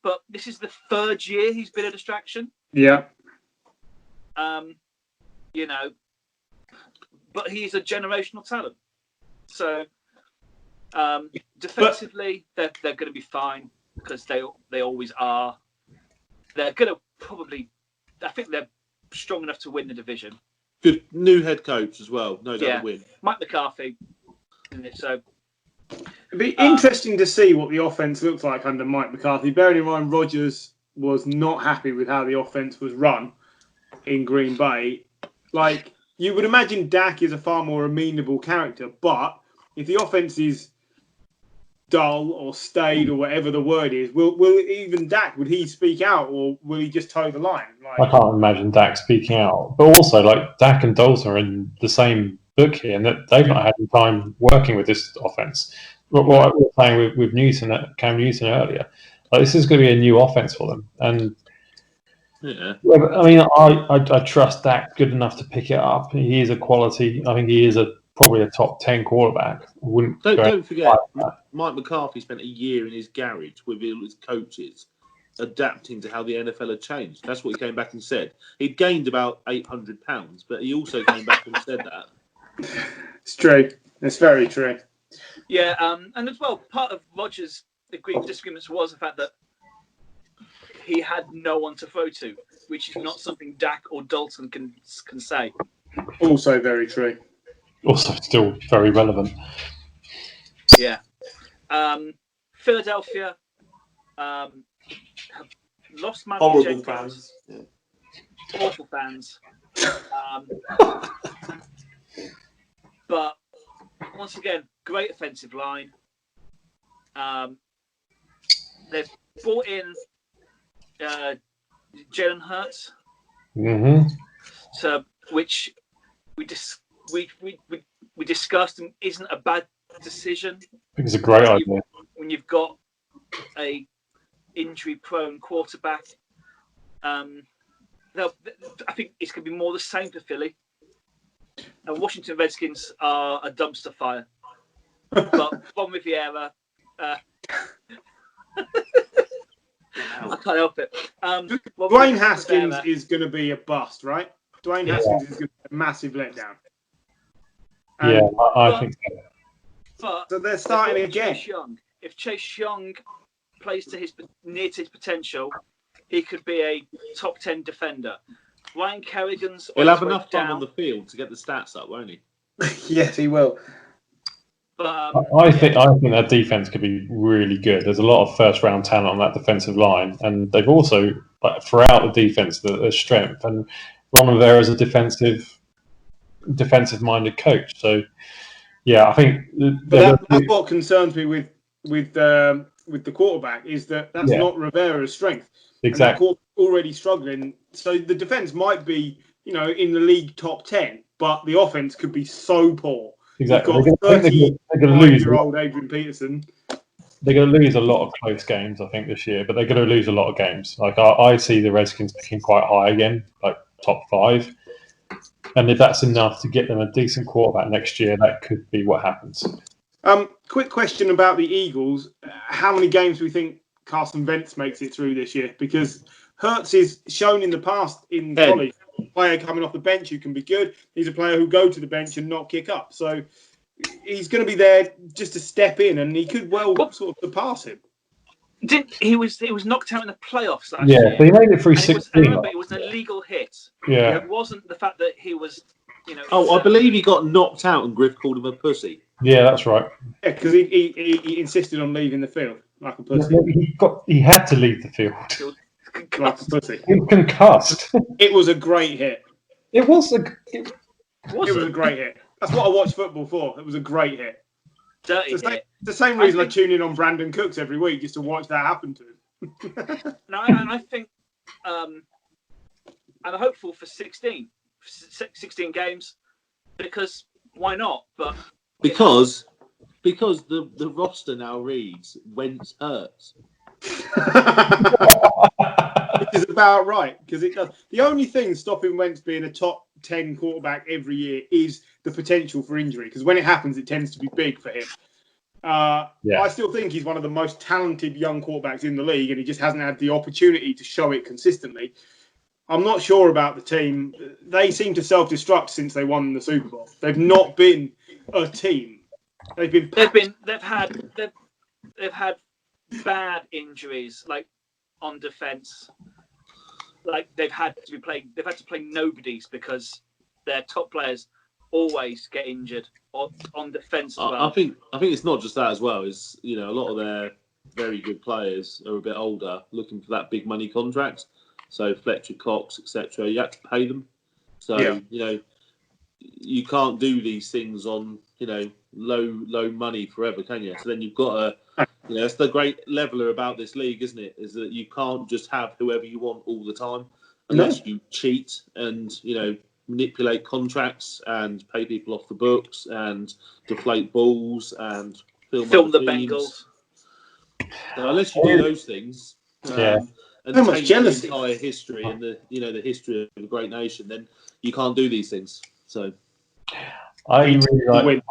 but this is the 3rd year he's been a distraction. Yeah. But but he's a generational talent. So defensively, they're going to be fine because they always are. They're going to probably. I think they're strong enough to win the division. Good new head coach as well. No doubt Yeah. win. Mike McCarthy. Isn't it? So it'd be interesting to see what the offense looks like under Mike McCarthy. Bearing in mind, Rodgers was not happy with how the offense was run in Green Bay. Like, you would imagine Dak is a far more amenable character, but if the offense is dull or staid or whatever the word is, will even Dak, would he speak out or will he just toe the line? Like, I can't imagine Dak speaking out. But also, like, Dak and Dalton are in the same book here, and that they've not had any time working with this offense. What I was saying with Cam Newton earlier, like, this is going to be a new offense for them. And Yeah. I mean, I trust Dak good enough to pick it up. He is a quality. I think he is probably a top 10 quarterback. Don't forget, Mike McCarthy spent a year in his garage with his coaches, adapting to how the NFL had changed. That's what he came back and said. He'd gained about 800 pounds, but he also came back and said that. It's true. It's very true. yeah, and as well, part of Rodgers' disagreements was the fact that he had no one to throw to, which is not something Dak or Dalton can say. Also very true. Also, still very relevant. Yeah. Philadelphia have lost Matthew Horrible Jenkins. fans. Yeah. Awful fans. But once again, great offensive line. They've brought in Jalen Hurts, so which we discussed and isn't a bad decision. I think it's a great idea. When you've got a injury-prone quarterback, I think it's going to be more the same for Philly. And Washington Redskins are a dumpster fire. But Ron Riviera, I can't help it. Dwayne Haskins is going to be a bust, right? Dwayne Haskins is going to be a massive letdown. I think so. But so they're starting again. If Chase Young plays near to his potential, he could be a top 10 defender. Ryan Kerrigan's. He'll have enough time on the field to get the stats up, won't he? Yes, he will. But I think that defense could be really good. There's a lot of first-round talent on that defensive line, and they've also, throughout the defense, there's strength. And Ron Rivera is a defensive-minded coach. So, yeah, I think. But that's what concerns me with the quarterback is that's not Rivera's strength. Exactly. And they're already struggling. So the defense might be, in the league top 10, but the offense could be so poor. Exactly. You've got 35-year-old Adrian Peterson. They're going to lose a lot of close games, I think, this year. But they're going to lose a lot of games. Like I see the Redskins picking quite high again, like top 5. And if that's enough to get them a decent quarterback next year, that could be what happens. Quick question about the Eagles. How many games do we think Carson Wentz makes it through this year? Because Hurts is shown in the past in college, a player coming off the bench who can be good. He's a player who go to the bench and not kick up. So he's going to be there just to step in, and he could well sort of surpass him. He was knocked out in the playoffs last year. Yeah, so he made it through 16. It was an illegal hit. Yeah. It wasn't the fact that he was, I believe he got knocked out and Griff called him a pussy. Yeah, that's right. Yeah, because he insisted on leaving the field like a pussy. He had to leave the field. Like a pussy. He was concussed. It was a great hit. It was a great hit. That's what I watch football for. It was a great hit. Dirty hit. The same reason I tune in on Brandon Cooks every week, just to watch that happen to him. No, and I think I'm hopeful for 16 games because why not? But because the roster now reads Wentz Hurts. Which is about right, because it does. The only thing stopping Wentz being a top 10 quarterback every year is the potential for injury, because when it happens, it tends to be big for him. I still think he's one of the most talented young quarterbacks in the league, and he just hasn't had the opportunity to show it consistently. I'm not sure about the team. They seem to self-destruct since they won the Super Bowl. They've not been a team. They've had bad injuries, like on defense. Like they've had to play nobodies because their top players always get injured on defense as well. I think it's not just that as well. It's a lot of their very good players are a bit older, looking for that big money contract. So Fletcher, Cox, etc. You have to pay them. So you can't do these things on low money forever, can you? So then you've got that's the great leveler about this league, isn't it? Is that you can't just have whoever you want all the time, unless you cheat and manipulate contracts and pay people off the books and deflate balls and film the Bengals. So unless you do those things, and so much jealousy, the entire history and the history of a great nation, then you can't do these things. So I really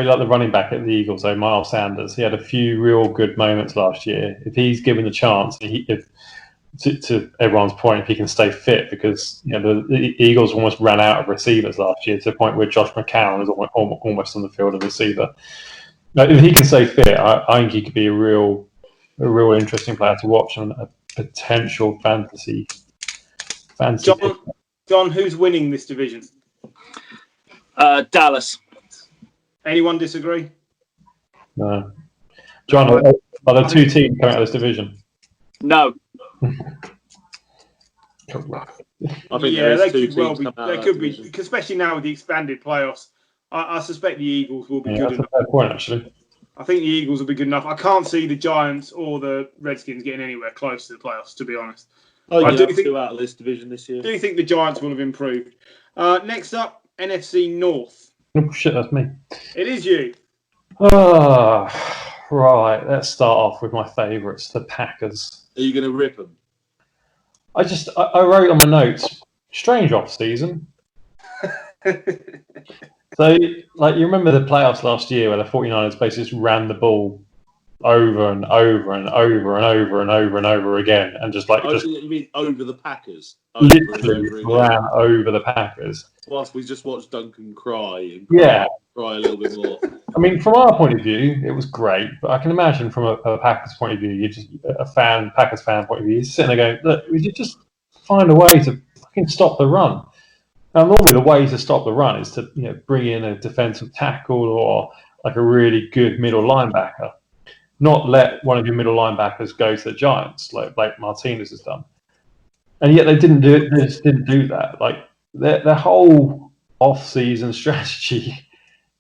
like the running back at the Eagles, though, Miles Sanders. He had a few real good moments last year. If he's given the chance, to everyone's point, if he can stay fit, because the Eagles almost ran out of receivers last year to the point where Josh McCown was almost on the field of receiver. Now, if he can stay fit, I think he could be a real interesting player to watch and a potential fantasy. John, who's winning this division? Dallas. Anyone disagree? No. John, are there two teams coming out of this division? No. I think they could be, especially now with the expanded playoffs. I suspect the Eagles will be good that's enough. A fair point, actually. I think the Eagles will be good enough. I can't see the Giants or the Redskins getting anywhere close to the playoffs, to be honest. I do think 2 out of this division this year. Do you think the Giants will have improved? Next up, NFC North. Oh shit, that's me. It is you. Right. Let's start off with my favourites, the Packers. Are you going to rip them? I wrote on my notes, strange off season. So, you remember the playoffs last year where the 49ers basically just ran the ball over and over and over and over and over and over again, and you mean over the Packers? Literally ran over the Packers. Whilst we just watched Duncan cry a little bit more. I mean, from our point of view, it was great, but I can imagine from a Packers point of view, you're just Packers fan point of view, you're sitting there going, look, we should just find a way to fucking stop the run. Now, normally the way to stop the run is to bring in a defensive tackle or like a really good middle linebacker. Not let one of your middle linebackers go to the Giants like Blake Martinez has done. And yet they didn't do it. They just didn't do that. Like their whole off-season strategy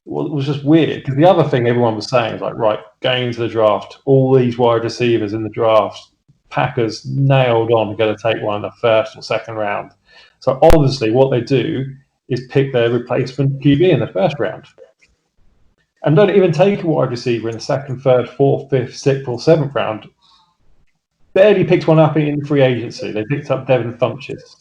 was just weird. Because the other thing everyone was saying is like, right, going into the draft, all these wide receivers in the draft, Packers nailed on to go to take one in the first or second round. So obviously what they do is pick their replacement QB in the first round. And don't even take a wide receiver in the second, third, fourth, fifth, sixth, or seventh round. Barely picked one up in free agency. They picked up Devin Funchess.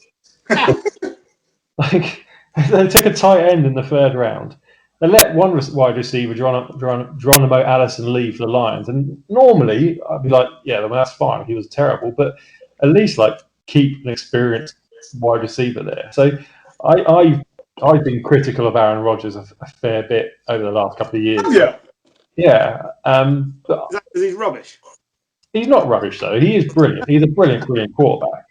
They took a tight end in the third round. They let one wide receiver, Geronimo Allison, leave for the Lions. And normally, I'd be like, that's fine. He was terrible. But at least keep an experienced wide receiver there. So I've been critical of Aaron Rodgers a fair bit over the last couple of years. Yeah. But is that because he's rubbish? He's not rubbish though. He is brilliant. He's a brilliant quarterback.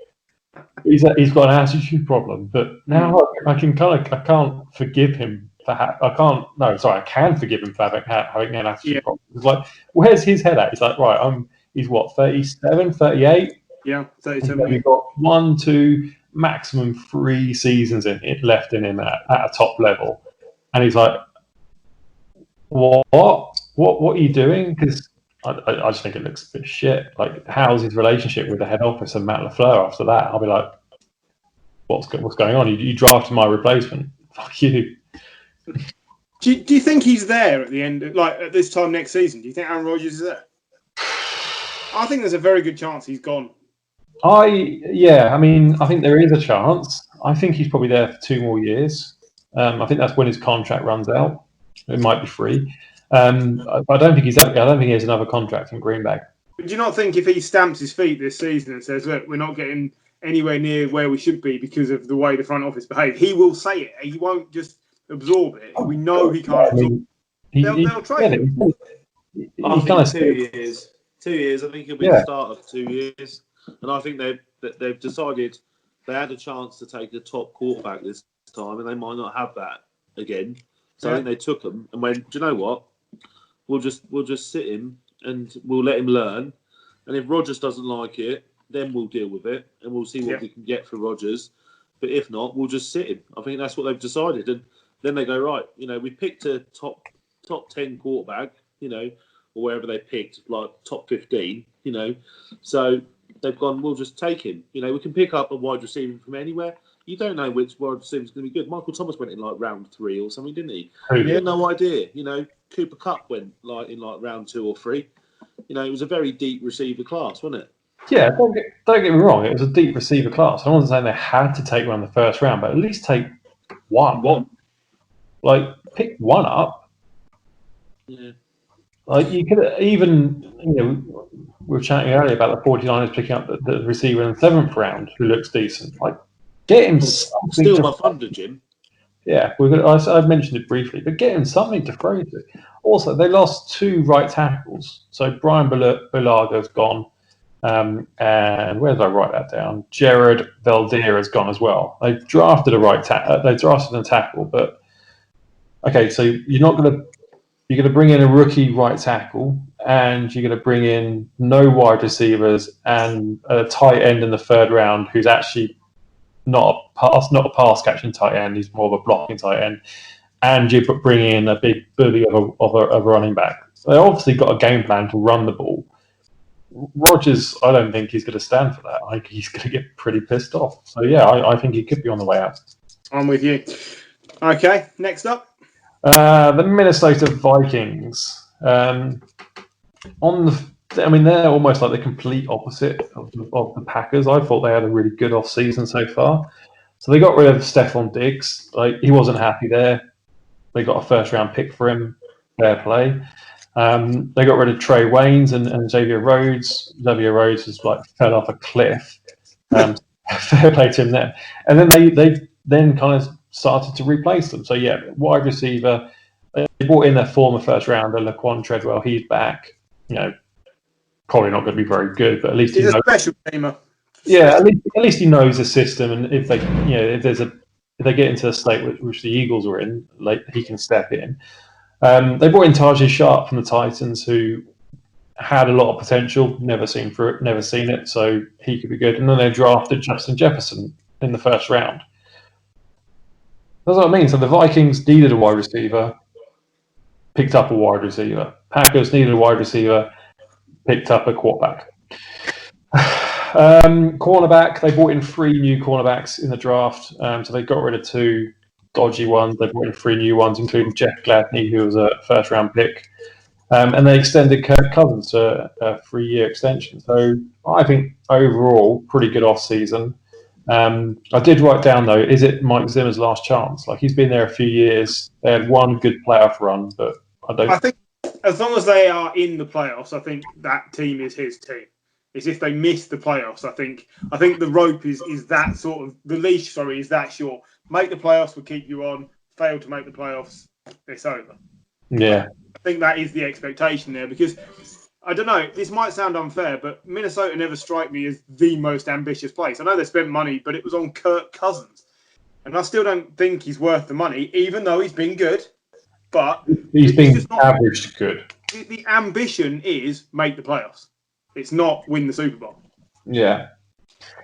He's got an attitude problem. But now I can't forgive him for I can forgive him for having an attitude problem. It's like, where's his head at? He's like, right, he's what, 37, 38? Yeah, 37. We've got 1, 2, maximum 3 seasons left in him at a top level, and he's like, what are you doing? Because I just think it looks a bit shit. Like, how's his relationship with the head office and Matt LaFleur after that? I'll be like, what's going on? You drafted my replacement. Fuck you. Do you think he's there at the end, at this time next season? Do you think Aaron Rodgers is there? I think there's a very good chance he's gone. I think there is a chance. I think he's probably there for 2 more years. I think that's when his contract runs out. It might be free. I don't think he has another contract in Green Bay. But do you not think if he stamps his feet this season and says, look, we're not getting anywhere near where we should be because of the way the front office behave. He will say it. He won't just absorb it. We know he can't absorb it. They'll trade him. I think 2 years. 2 years. I think he'll be the start of 2 years. And I think they've decided they had a chance to take a top quarterback this time, and they might not have that again. So I think they took him and went, do you know what? We'll just sit him and we'll let him learn. And if Rodgers doesn't like it, then we'll deal with it and we'll see what we can get for Rodgers. But if not, we'll just sit him. I think that's what they've decided. And then they go, right, we picked a top 10 quarterback, or wherever they picked, like top 15, So they've gone, we'll just take him. We can pick up a wide receiver from anywhere. You don't know which wide receiver is going to be good. Michael Thomas went in like round 3 or something, didn't he? He had no idea. Cooper Kupp went in round 2 or 3. It was a very deep receiver class, wasn't it? Yeah, don't get me wrong. It was a deep receiver class. I wasn't saying they had to take one in the first round, but at least take one. Like, pick one up. Yeah. Like, you could even, we were chatting earlier about the 49ers picking up the receiver in the 7th round who looks decent. Like, get him something. Still my thunder, Jim. Yeah, I've mentioned it briefly, but get him something to throw to. Also, they lost 2 right tackles. So Brian Bulago's gone. And where did I write that down? Jared Valdir has gone as well. They drafted they drafted a tackle, but okay, so you're going to bring in a rookie right tackle, and you're going to bring in no wide receivers and a tight end in the 3rd round who's actually not a pass catching tight end. He's more of a blocking tight end, and you bring in a big bully of a running back. So they obviously got a game plan to run the ball. Rodgers, I don't think he's going to stand for that. I think he's going to get pretty pissed off. So yeah, I think he could be on the way out. I'm with you. Okay, next up, the Minnesota Vikings. They're almost like the complete opposite of the Packers. I thought they had a really good off season so far. So they got rid of Stephon Diggs. Like, he wasn't happy there. They got a 1st round pick for him. Fair play. They got rid of Trey Waynes and Xavier Rhodes. Xavier Rhodes has fell off a cliff. Fair play to him there. And then they then kind of started to replace them. So yeah, wide receiver. They brought in their former 1st rounder, Laquan Treadwell. He's back. Probably not going to be very good, but at least he's a special teamer. Yeah, at least he knows the system, and if they get into the state which the Eagles were in, he can step in. They brought in Tajay Sharp from the Titans, who had a lot of potential, never seen it, so he could be good. And then they drafted Justin Jefferson in the 1st round. That's what I mean. So the Vikings needed a wide receiver, picked up a wide receiver. Packers needed a wide receiver, picked up a quarterback. Cornerback, they brought in 3 new cornerbacks in the draft. So they got rid of 2 dodgy ones. They brought in 3 new ones, including Jeff Gladney, who was a 1st round pick. And they extended Kirk Cousins to a 3-year extension. So I think overall, pretty good off season. I did write down, though, is it Mike Zimmer's last chance? He's been there a few years. They had 1 good playoff run, but I think as long as they are in the playoffs, I think that team is his team. It's if they miss the playoffs, I think the rope is that sort of, the leash, is that short. Make the playoffs, we'll keep you on. Fail to make the playoffs, it's over. Yeah. I think that is the expectation there, because I don't know, this might sound unfair, but Minnesota never strike me as the most ambitious place. I know they spent money, but it was on Kirk Cousins. And I still don't think he's worth the money, even though he's been good. But he's been average good. The ambition is make the playoffs. It's not win the Super Bowl. Yeah.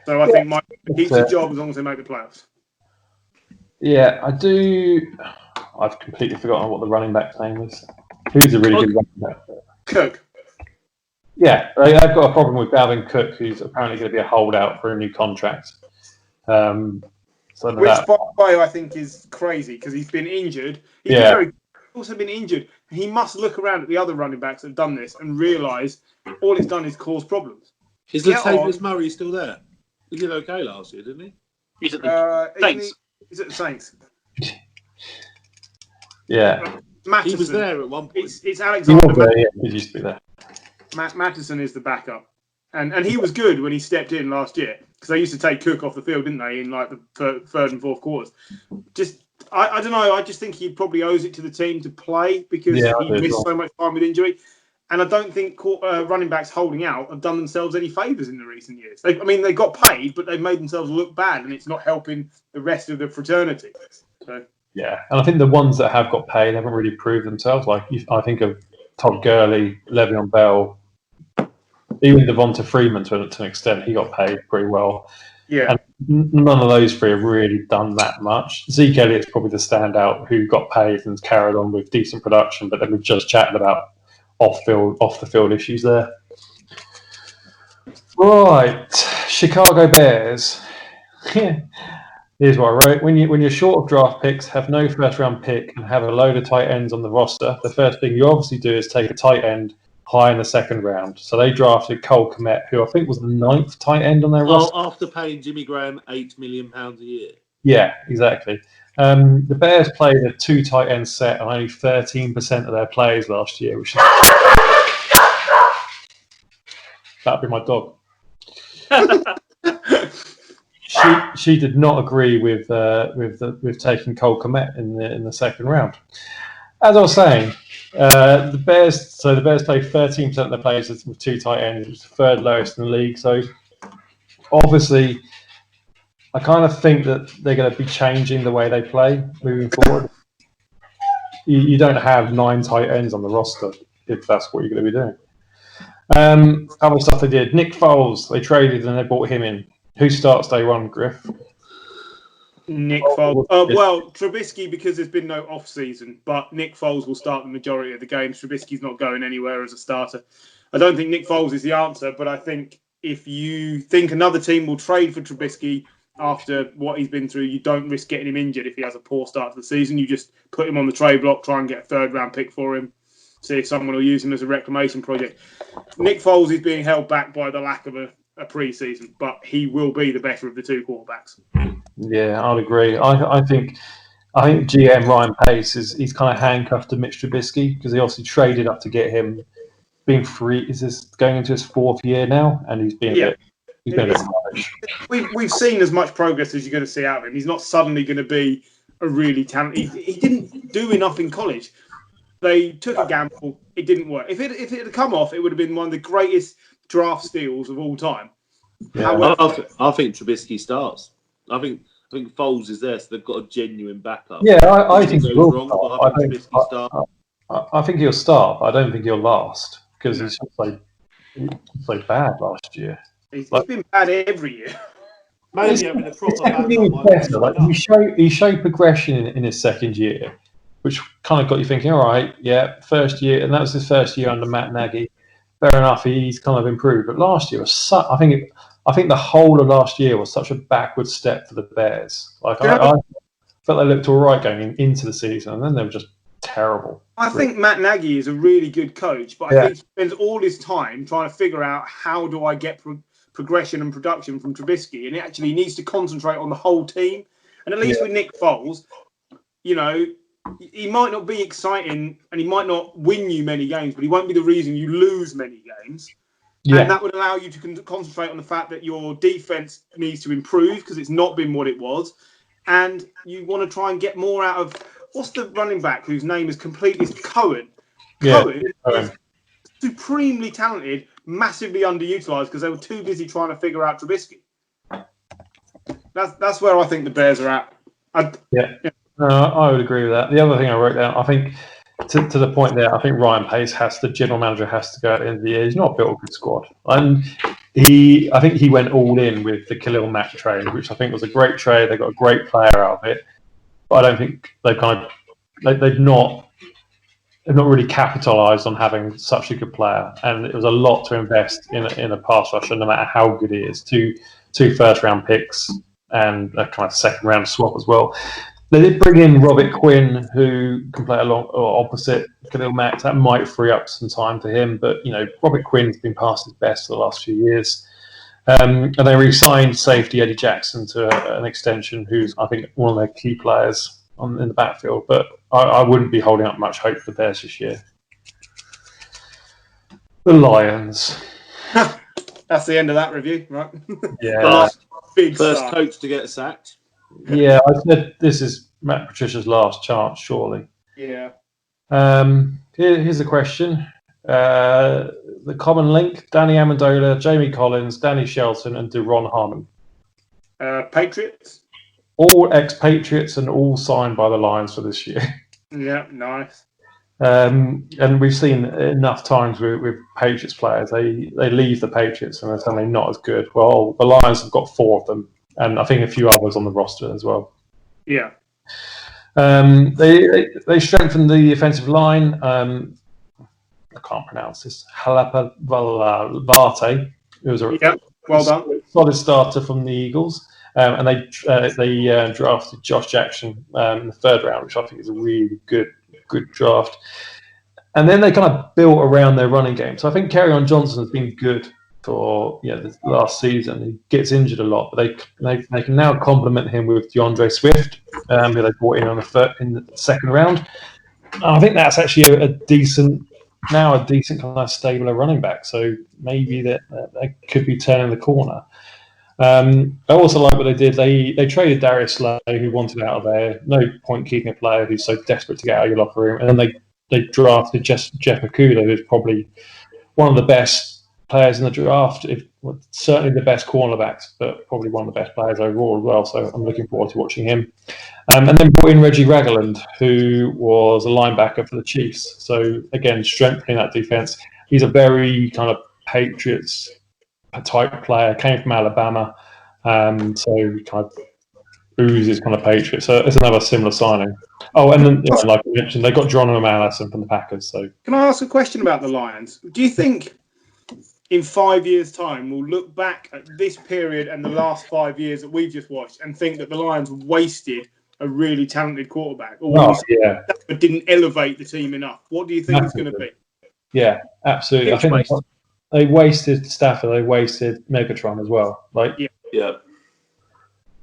So I think Mike keeps his job as long as they make the playoffs. Yeah, I do. I've completely forgotten what the running back's name is. Who's a really good running back? Cook. Yeah, I've got a problem with Dalvin Cook, who's apparently going to be a holdout for a new contract. Which, by the way, I think is crazy because he's been injured. He's also been injured. He must look around at the other running backs that have done this and realise all it's done is cause problems. Is Latavius Murray still there? He did okay last year, didn't he? He's at the Saints. He's at the Saints. Yeah. He was there at one point. It's Alexander. He used to be there. Mattison is the backup. And he was good when he stepped in last year because they used to take Cook off the field, didn't they, in like the third and fourth quarters. I don't know. I just think he probably owes it to the team to play because he missed so much time with injury. And I don't think running backs holding out have done themselves any favours in the recent years. They got paid, but they've made themselves look bad, and it's not helping the rest of the fraternity. So. Yeah, and I think the ones that have got paid haven't really proved themselves. Like I think of Todd Gurley, Le'Veon Bell, even Devonta Freeman to an extent. He got paid pretty well. Yeah. And none of those three have really done that much. Zeke Elliott's probably the standout who got paid and carried on with decent production, but then we've just chatted about off the field issues there. Right, Chicago Bears. Here's what I wrote. When you're short of draft picks, have no first round pick, and have a load of tight ends on the roster, the first thing you obviously do is take a tight end high in the second round. So they drafted Cole Kmet, who I think was the 9th tight end on their roster. After paying Jimmy Graham £8 million a year. Yeah, exactly. The Bears played a 2 tight end set on only 13% of their plays last year, which is... That'd be my dog. She did not agree with taking Cole Kmet in the second round. As I was saying, the Bears played 13% of their plays with 2 tight ends, which is the 3rd lowest in the league. So obviously, I kind of think that they're going to be changing the way they play moving forward. You don't have 9 tight ends on the roster if that's what you're going to be doing. Other stuff they did. Nick Foles, they traded and they brought him in. Who starts day one, Griff? Nick Foles. Well, Trubisky, because there's been no off-season, but Nick Foles will start the majority of the games. Trubisky's not going anywhere as a starter. I don't think Nick Foles is the answer, but I think if you think another team will trade for Trubisky after what he's been through, you don't risk getting him injured if he has a poor start to the season. You just put him on the trade block, try and get a 3rd-round pick for him, see if someone will use him as a reclamation project. Nick Foles is being held back by the lack of a pre-season, but he will be the better of the 2 quarterbacks. Yeah, I'd agree. I think GM Ryan Pace he's kind of handcuffed to Mitch Trubisky because he obviously traded up to get him. Being free, is this going into his 4th year now, and he's been a bit much. We've seen as much progress as you're going to see out of him. He's not suddenly going to be a really talented. He didn't do enough in college. They took a gamble. It didn't work. If it had come off, it would have been one of the greatest draft steals of all time. Yeah. However, I think Trubisky starts. I think Foles is there, so they've got a genuine backup. Yeah, I think he will start. I think he'll start, but I don't think he'll last because he's played bad last year. He's been bad every year. Maybe having a proper backup. He showed progression in his second year, which kind of got you thinking, all right, yeah, first year, and that was his first year under Matt Nagy. Fair enough, he's kind of improved. But last year was I think the whole of last year was such a backward step for the Bears. I felt they looked all right going into the season, and then they were just terrible. I think Matt Nagy is a really good coach, but I think he spends all his time trying to figure out how do I get progression and production from Trubisky, and he actually needs to concentrate on the whole team. And at least with Nick Foles, he might not be exciting and he might not win you many games, but he won't be the reason you lose many games. Yeah. And that would allow you to concentrate on the fact that your defense needs to improve because it's not been what it was. And you want to try and get more out of, what's the running back whose name is completely Cohen? Yeah. Cohen is supremely talented, massively underutilized because they were too busy trying to figure out Trubisky. That's where I think the Bears are at. I would agree with that. The other thing I wrote down, I think, to the point there, I think Ryan Pace the general manager has to go at the end of the year. He's not built a good squad. And I think he went all in with the Khalil Mack trade, which I think was a great trade. They got a great player out of it. But I don't think they've not really capitalised on having such a good player. And it was a lot to invest in a pass rusher, no matter how good he is. Two 1st-round picks and a kind of 2nd-round swap as well. They did bring in Robert Quinn, who can play along or opposite Khalil Mack. That might free up some time for him, but Robert Quinn's been past his best for the last few years. And they re-signed safety Eddie Jackson to an extension, who's I think one of their key players in the backfield. But I wouldn't be holding up much hope for the Bears this year. The Lions. That's the end of that review, right? Yeah. Big First sigh. coach to get sacked. Yeah, I said this is Matt Patricia's last chance, surely. Yeah. Here's a question. The common link: Danny Amendola, Jamie Collins, Danny Shelton, and Deron Harmon. Patriots. All ex-Patriots and all signed by the Lions for this year. Yeah, nice. And we've seen enough times with Patriots players, they leave the Patriots and they're suddenly not as good. Well, the Lions have got 4 of them, and I think a few others on the roster as well. Yeah. They strengthened the offensive line. I can't pronounce this. Halapavate, who was a well done. solid starter from the Eagles. And they drafted Josh Jackson in the 3rd round, which I think is a really good draft. And then they kind of built around their running game. So I think Kerryon Johnson has been good for this last season. He gets injured a lot, but they can now complement him with DeAndre Swift, who they brought in in the 2nd round. And I think that's actually a decent kind of stable running back. So maybe that they could be turning the corner. I also like what they did. They traded Darius Slay, who wanted out of there. No point keeping a player who's so desperate to get out of your locker room. And then they drafted Jeff Okudah, who's probably one of the best players in the draft, certainly the best cornerbacks, but probably one of the best players overall as well. So I'm looking forward to watching him. And then brought in Reggie Ragland, who was a linebacker for the Chiefs. So again, strengthening that defense. He's a very kind of Patriots type player, came from Alabama, so kind of oozes kind of Patriots. So it's another similar signing. Oh, and then like I mentioned, they got Geronimo Allison from the Packers. So can I ask a question about the Lions? Do you think in 5 years' time we'll look back at this period and the last 5 years that we've just watched and think that the Lions wasted a really talented quarterback, or didn't elevate the team enough? What do you think it's going to be? Yeah, absolutely. I think they wasted Stafford. They wasted Megatron as well. Yeah.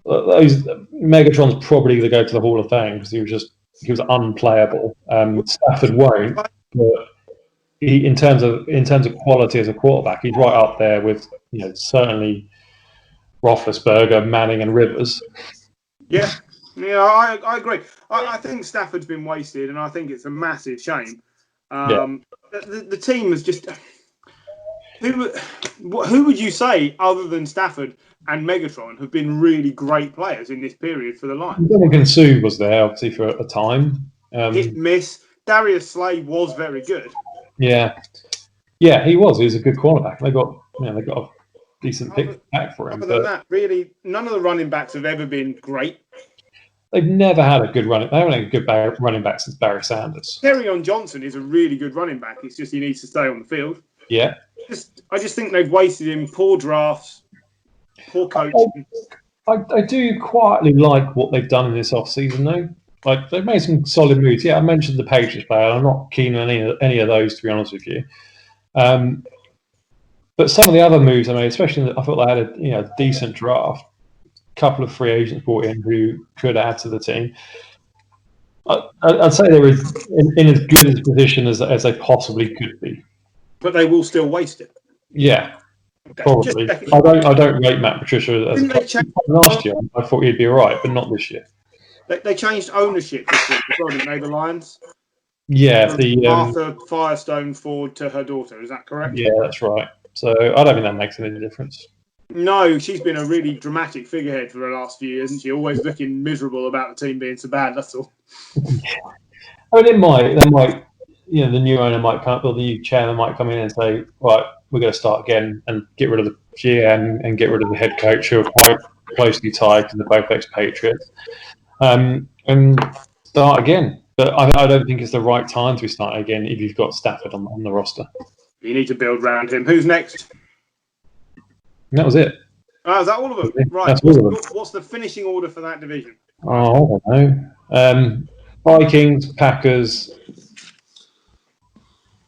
Those Megatron's probably going to go to the Hall of Fame because he was unplayable. Stafford won't, but in terms of quality as a quarterback, he's right up there with certainly Roethlisberger, Manning, and Rivers. Yeah, I agree. I think Stafford's been wasted, and I think it's a massive shame. The team has just. Who would you say, other than Stafford and Megatron, have been really great players in this period for the Lions? Dominican Sue was there, obviously, for a time. Hit miss. Darius Slay was very good. Yeah, he was. He was a good cornerback. They got a decent pick back for him. Other than that, really, none of the running backs have ever been great. They've never had a good running. They haven't had a good running back since Barry Sanders. Kerryon Johnson is a really good running back. It's just he needs to stay on the field. Yeah. I just think they've wasted him. Poor drafts, poor coaching. I do quietly like what they've done in this off-season, though. Like, they've made some solid moves. Yeah, I mentioned the Patriots player. I'm not keen on any of those, to be honest with you. But some of the other moves I made, especially I thought they had a decent draft. A couple of free agents brought in who could add to the team. I'd say they were in as good a position as they possibly could be. But they will still waste it. Yeah, probably. I don't rate Matt Patricia as last year. I thought he'd be all right, but not this year. They changed ownership this week as well, didn't they, the Lions? Yeah. Martha Firestone forward to her daughter, is that correct? Yeah, that's right. So I don't think that makes any difference. No, she's been a really dramatic figurehead for the last few years, isn't she? Always looking miserable about the team being so bad, that's all. I mean, they might, the new owner might come, or the new chairman might come in and say, right, we're going to start again and get rid of the GM and get rid of the head coach who are quite closely tied to the both ex-Patriots, and start again. But I don't think it's the right time to be starting again if you've got Stafford on the roster. You need to build around him. Who's next? And that was it. Oh, is that all of them? Right. That's all of them. What's the finishing order for that division? Oh, I don't know. Vikings, Packers,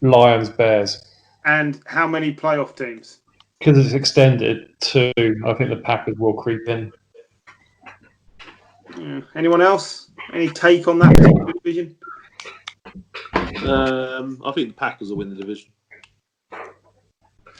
Lions, Bears. And how many playoff teams? Because it's extended to, I think the Packers will creep in. Yeah. Anyone else? Any take on that division? I think the Packers will win the division.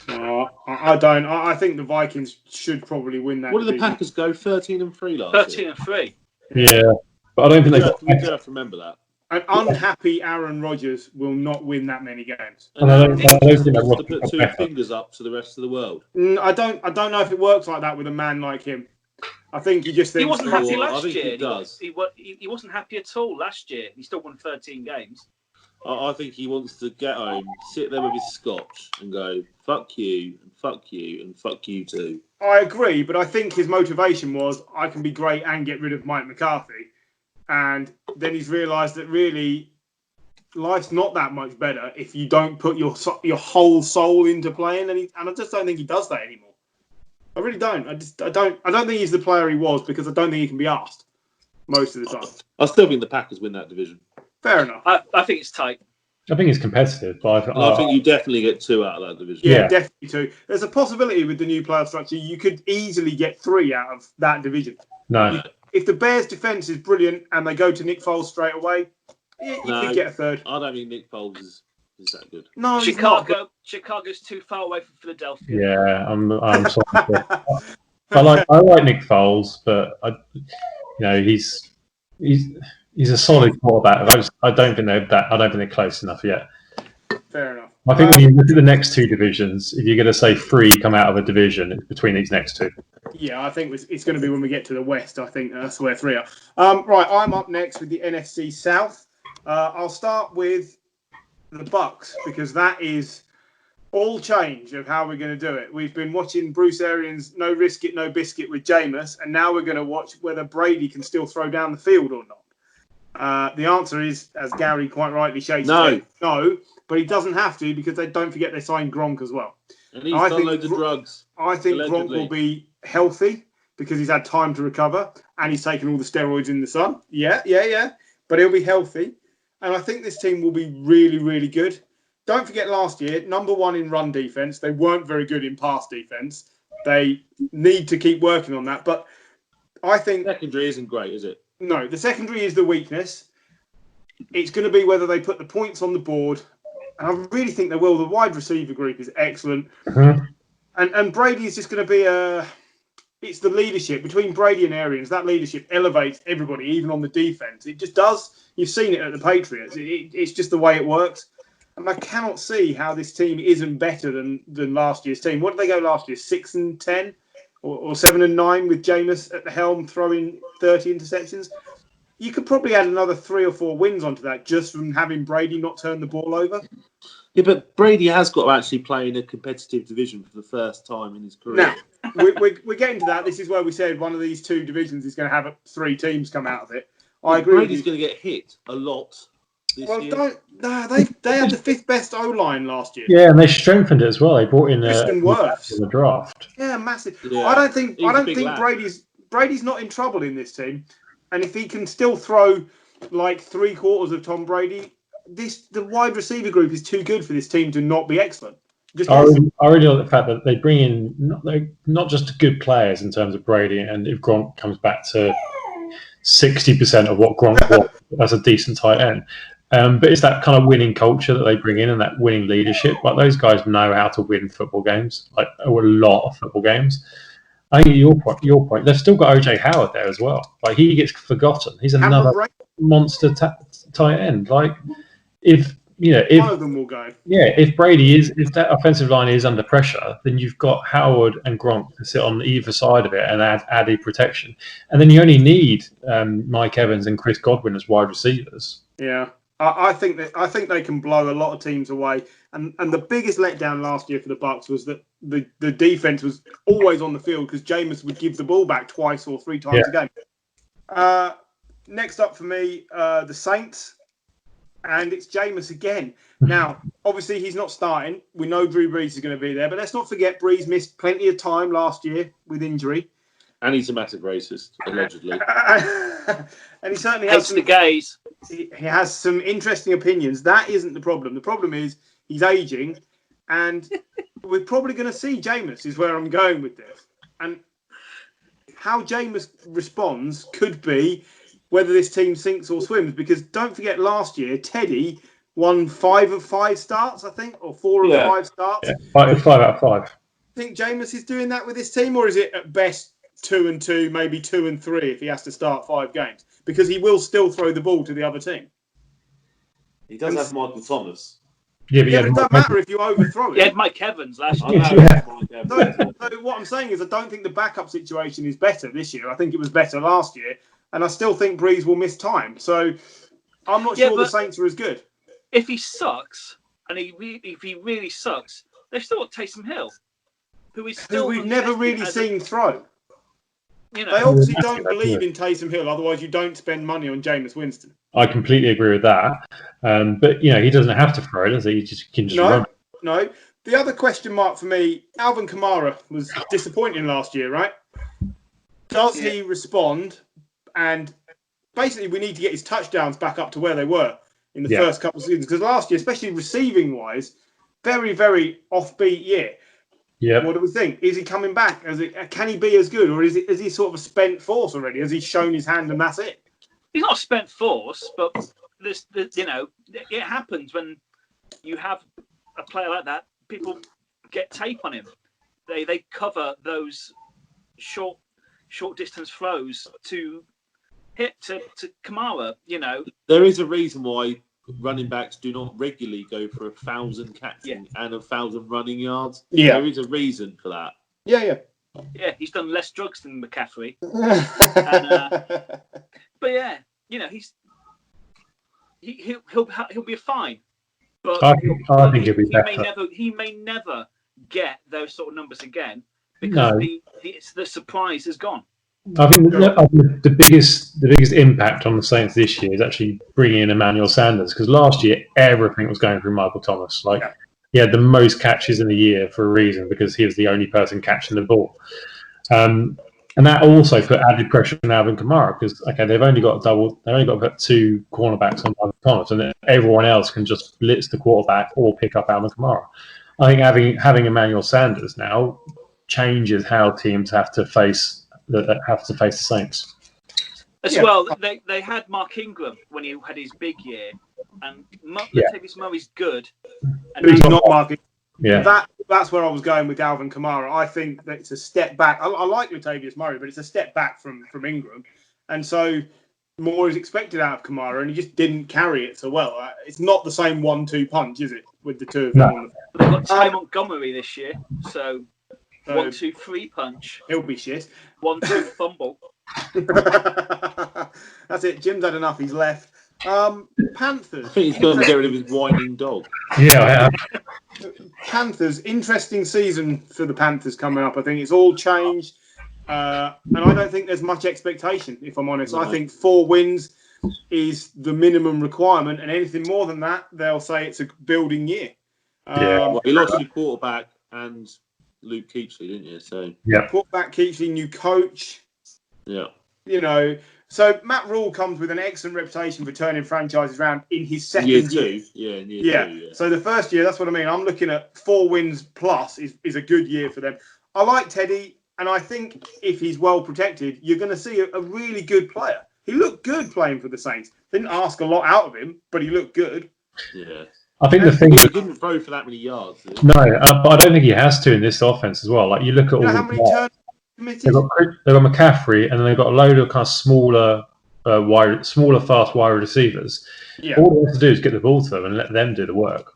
I don't. I think the Vikings should probably win that. What did the division. Packers go 13-3 last year? 13-3. Yeah, but I don't think We they've. do have to remember that. An unhappy Aaron Rodgers will not win that many games. And I Aaron don't think Rodgers that wants to Rodgers put two better. fingers up to the rest of the world. I don't know if it works like that with a man like him. I think he just thinks He wasn't happy I last think year. it does. He wasn't happy at all last year. He still won 13 games. I think he wants to get home, sit there with his scotch, and go, "Fuck you, and fuck you, and fuck you too." I agree, but I think his motivation was I can be great and get rid of Mike McCarthy. And then he's realised that really life's not that much better if you don't put your whole soul into playing. And I just don't think he does that anymore. I really don't. I don't think he's the player he was because I don't think he can be asked most of the time. I still think the Packers win that division. Fair enough. I think it's tight. I think it's competitive, but I think you definitely get 2 out of that division. Yeah, Yeah. definitely 2. There's a possibility with the new playoff structure you could easily get 3 out of that division. no. If the Bears' defence is brilliant and they go to Nick Foles straight away, you could get a 3rd. I don't think Nick Foles is that good. No, he's not. Chicago's too far away from Philadelphia. Yeah, I'm sorry. I like Nick Foles, but he's a solid quarterback. I don't think they're close enough yet. Fair enough. I think when you look at the next 2 divisions, if you're going to say 3 come out of a division, it's between these next 2. Yeah, I think it's going to be when we get to the West. I think that's where 3 are. Right, I'm up next with the NFC South. I'll start with the Bucks because that is all change of how we're going to do it. We've been watching Bruce Arians' no risk it, no biscuit with Jameis, and now we're going to watch whether Brady can still throw down the field or not. The answer is, as Gary quite rightly shakes his head, no, but he doesn't have to because don't forget they signed Gronk as well. And he's done loads of drugs. I think allegedly. Gronk will be healthy because he's had time to recover and he's taken all the steroids in the sun. Yeah. But he'll be healthy. And I think this team will be really, really good. Don't forget last year, number 1 in run defense. They weren't very good in pass defense. They need to keep working on that. But I think... Secondary isn't great, is it? No, the secondary is the weakness. It's going to be whether they put the points on the board. And I really think they will. The wide receiver group is excellent. Mm-hmm. And Brady is just going to be it's the leadership between Brady and Arians. That leadership elevates everybody, even on the defense. It just does. You've seen it at the Patriots. It's just the way it works. And I cannot see how this team isn't better than last year's team. What did they go last year? 6-10 or 7-9 with Jameis at the helm throwing 30 interceptions. You could probably add another 3 or 4 wins onto that just from having Brady not turn the ball over. Yeah, but Brady has got to actually play in a competitive division for the first time in his career. Now, we're getting to that. This is where we said one of these 2 divisions is going to have 3 teams come out of it. I agree. Brady's going to get hit a lot this year. They had the 5th best O-line last year. Yeah, and they strengthened it as well. They brought in Kristen Wirfs in the draft. Yeah, massive. Yeah. I don't think lad. Brady's not in trouble in this team. And if he can still throw like 3/4 of Tom Brady, the wide receiver group is too good for this team to not be excellent. I really like the fact that they bring in not just good players in terms of Brady, and if Gronk comes back to 60% of what Gronk was, that's a decent tight end. But it's that kind of winning culture that they bring in and that winning leadership. Like those guys know how to win football games, like a lot of football games. I think your point. They've still got OJ Howard there as well. Like he gets forgotten. He's another monster tight end. Like if one of them will go. Yeah, if that offensive line is under pressure, then you've got Howard and Gronk to sit on either side of it and add added protection. And then you only need Mike Evans and Chris Godwin as wide receivers. Yeah. I think they can blow a lot of teams away. And the biggest letdown last year for the Bucs was that the defense was always on the field because Jameis would give the ball back 2 or 3 times a game. Next up for me, the Saints. And it's Jameis again. Now, obviously, he's not starting. We know Drew Brees is going to be there. But let's not forget Brees missed plenty of time last year with injury. And he's a massive racist, allegedly. And he certainly has the gays. He has some interesting opinions. That isn't the problem. The problem is he's aging. And we're probably going to see Jameis is where I'm going with this. And how Jameis responds could be whether this team sinks or swims. Because don't forget last year, Teddy won 5 of 5 starts, I think, or 4 of 5 starts. Yeah, 5 out of 5. Think Jameis is doing that with his team, or is it at best 2-2, maybe 2-3 if he has to start 5 games? Because he will still throw the ball to the other team. He does have Michael Thomas. Yeah, but it doesn't matter if you overthrow it. Yeah, Mike Evans last year. So what I'm saying is I don't think the backup situation is better this year. I think it was better last year. And I still think Breeze will miss time. So I'm not sure the Saints are as good. If he sucks, and if he really sucks, they've still got Taysom Hill, who we've never really seen throw. You know, they obviously don't believe in Taysom Hill, otherwise you don't spend money on Jameis Winston. I completely agree with that. But, he doesn't have to throw, does he? He can just run. No. The other question mark for me, Alvin Kamara was disappointing last year, right? Does he respond? And basically we need to get his touchdowns back up to where they were in the first couple of seasons. Because last year, especially receiving-wise, very, very offbeat year. Yeah. What do we think? Is he coming back? Can he be as good? Or is he sort of a spent force already? Has he shown his hand and that's it? He's not a spent force, but it happens when you have a player like that. People get tape on him. They cover those short distance throws to hit to Kamara. There is a reason why running backs do not regularly go for 1,000 catching and 1,000 running yards. Yeah, there is a reason for that. Yeah. He's done less drugs than McCaffrey. But he'll be fine. But I think he'll be better. He may never get those sort of numbers again because the surprise is gone. I think the biggest impact on the Saints this year is actually bringing in Emmanuel Sanders, because last year everything was going through Michael Thomas. He had the most catches in the year for a reason, because he was the only person catching the ball. And that also put added pressure on Alvin Kamara, because they've only got to put 2 cornerbacks on Michael Thomas, and then everyone else can just blitz the quarterback or pick up Alvin Kamara. I think having Emmanuel Sanders now changes how teams have to face the Saints. Well, they had Mark Ingram when he had his big year, and Latavius Murray's good. But he's not Mark Ingram. Yeah. That's where I was going with Alvin Kamara. I think that it's a step back. I like Latavius Murray, but it's a step back from Ingram. And so more is expected out of Kamara, and he just didn't carry it so well. It's not the same 1-2 punch, is it, with the two of them? No. But they've got Ty Montgomery this year, so 1-2-3 punch. He'll be shit. 1-2 fumble. That's it. Jim's had enough. He's left. Panthers. I think he's going to get rid of his whining dog. Yeah. Panthers. Interesting season for the Panthers coming up. I think it's all changed. And I don't think there's much expectation, if I'm honest. No. I think 4 wins is the minimum requirement, and anything more than that, they'll say it's a building year. He lost your quarterback and Luke Keechley, didn't you? So quarterback Keechley, new coach. Yeah. So Matt Rule comes with an excellent reputation for turning franchises around in his second year. Yeah. So the first year, that's what I mean. I'm looking at 4 wins plus is a good year for them. I like Teddy, and I think if he's well protected, you're going to see a really good player. He looked good playing for the Saints. Didn't ask a lot out of him, but he looked good. Yeah. I think the thing he didn't throw for that many yards. No, but I don't think he has to in this offense as well. Like, you look at all how many turns committed? They've got McCaffrey, and then they've got a load of kind of smaller, fast wide receivers. Yeah. All they have to do is get the ball to them and let them do the work.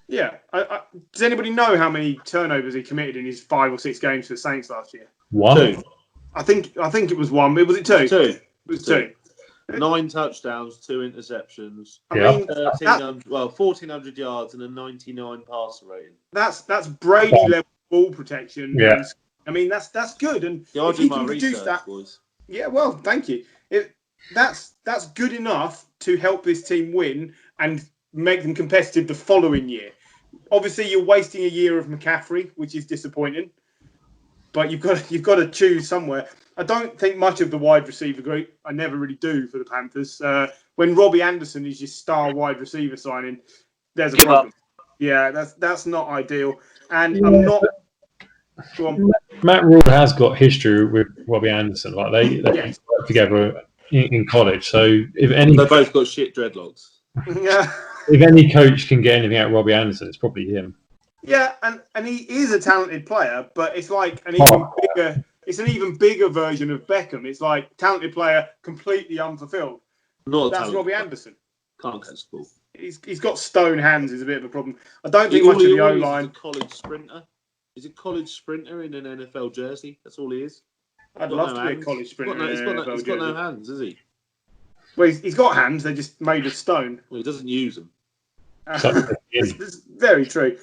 Yeah. Does anybody know how many turnovers he committed in his 5 or 6 games for the Saints last year? 1. 2. I think it was 1. Was it 2? 2. It was 2. 9 touchdowns, 2 interceptions. I mean, 1,400 yards and a 99 passer rating. That's Brady level ball protection. Yeah. I mean, that's good. And I'll if he do can my produce research, that, boys. yeah, well, thank you. That's good enough to help this team win and make them competitive the following year. Obviously, you're wasting a year of McCaffrey, which is disappointing. But you've got to choose somewhere. I don't think much of the wide receiver group. I never really do for the Panthers. When Robbie Anderson is your star wide receiver signing, there's a problem. Yeah, that's not ideal. And I'm not. Go on. Matt Rule has got history with Robbie Anderson. Like they worked together in college. So if any, they both got shit dreadlocks. Yeah. if any coach can get anything out of Robbie Anderson, it's probably him. Yeah, and he is a talented player, but it's like an even bigger. It's an even bigger version of Beckham. It's like talented player, completely unfulfilled. That's Robbie Anderson. Can't catch the ball. He's got stone hands. Is a bit of a problem. I don't think much of the O line. He's a college sprinter. He's a college sprinter in an NFL jersey. That's all he is. I'd love to be a college sprinter. He's got no hands, is he? Well, he's got hands. They're just made of stone. Well, he doesn't use them. It's very true.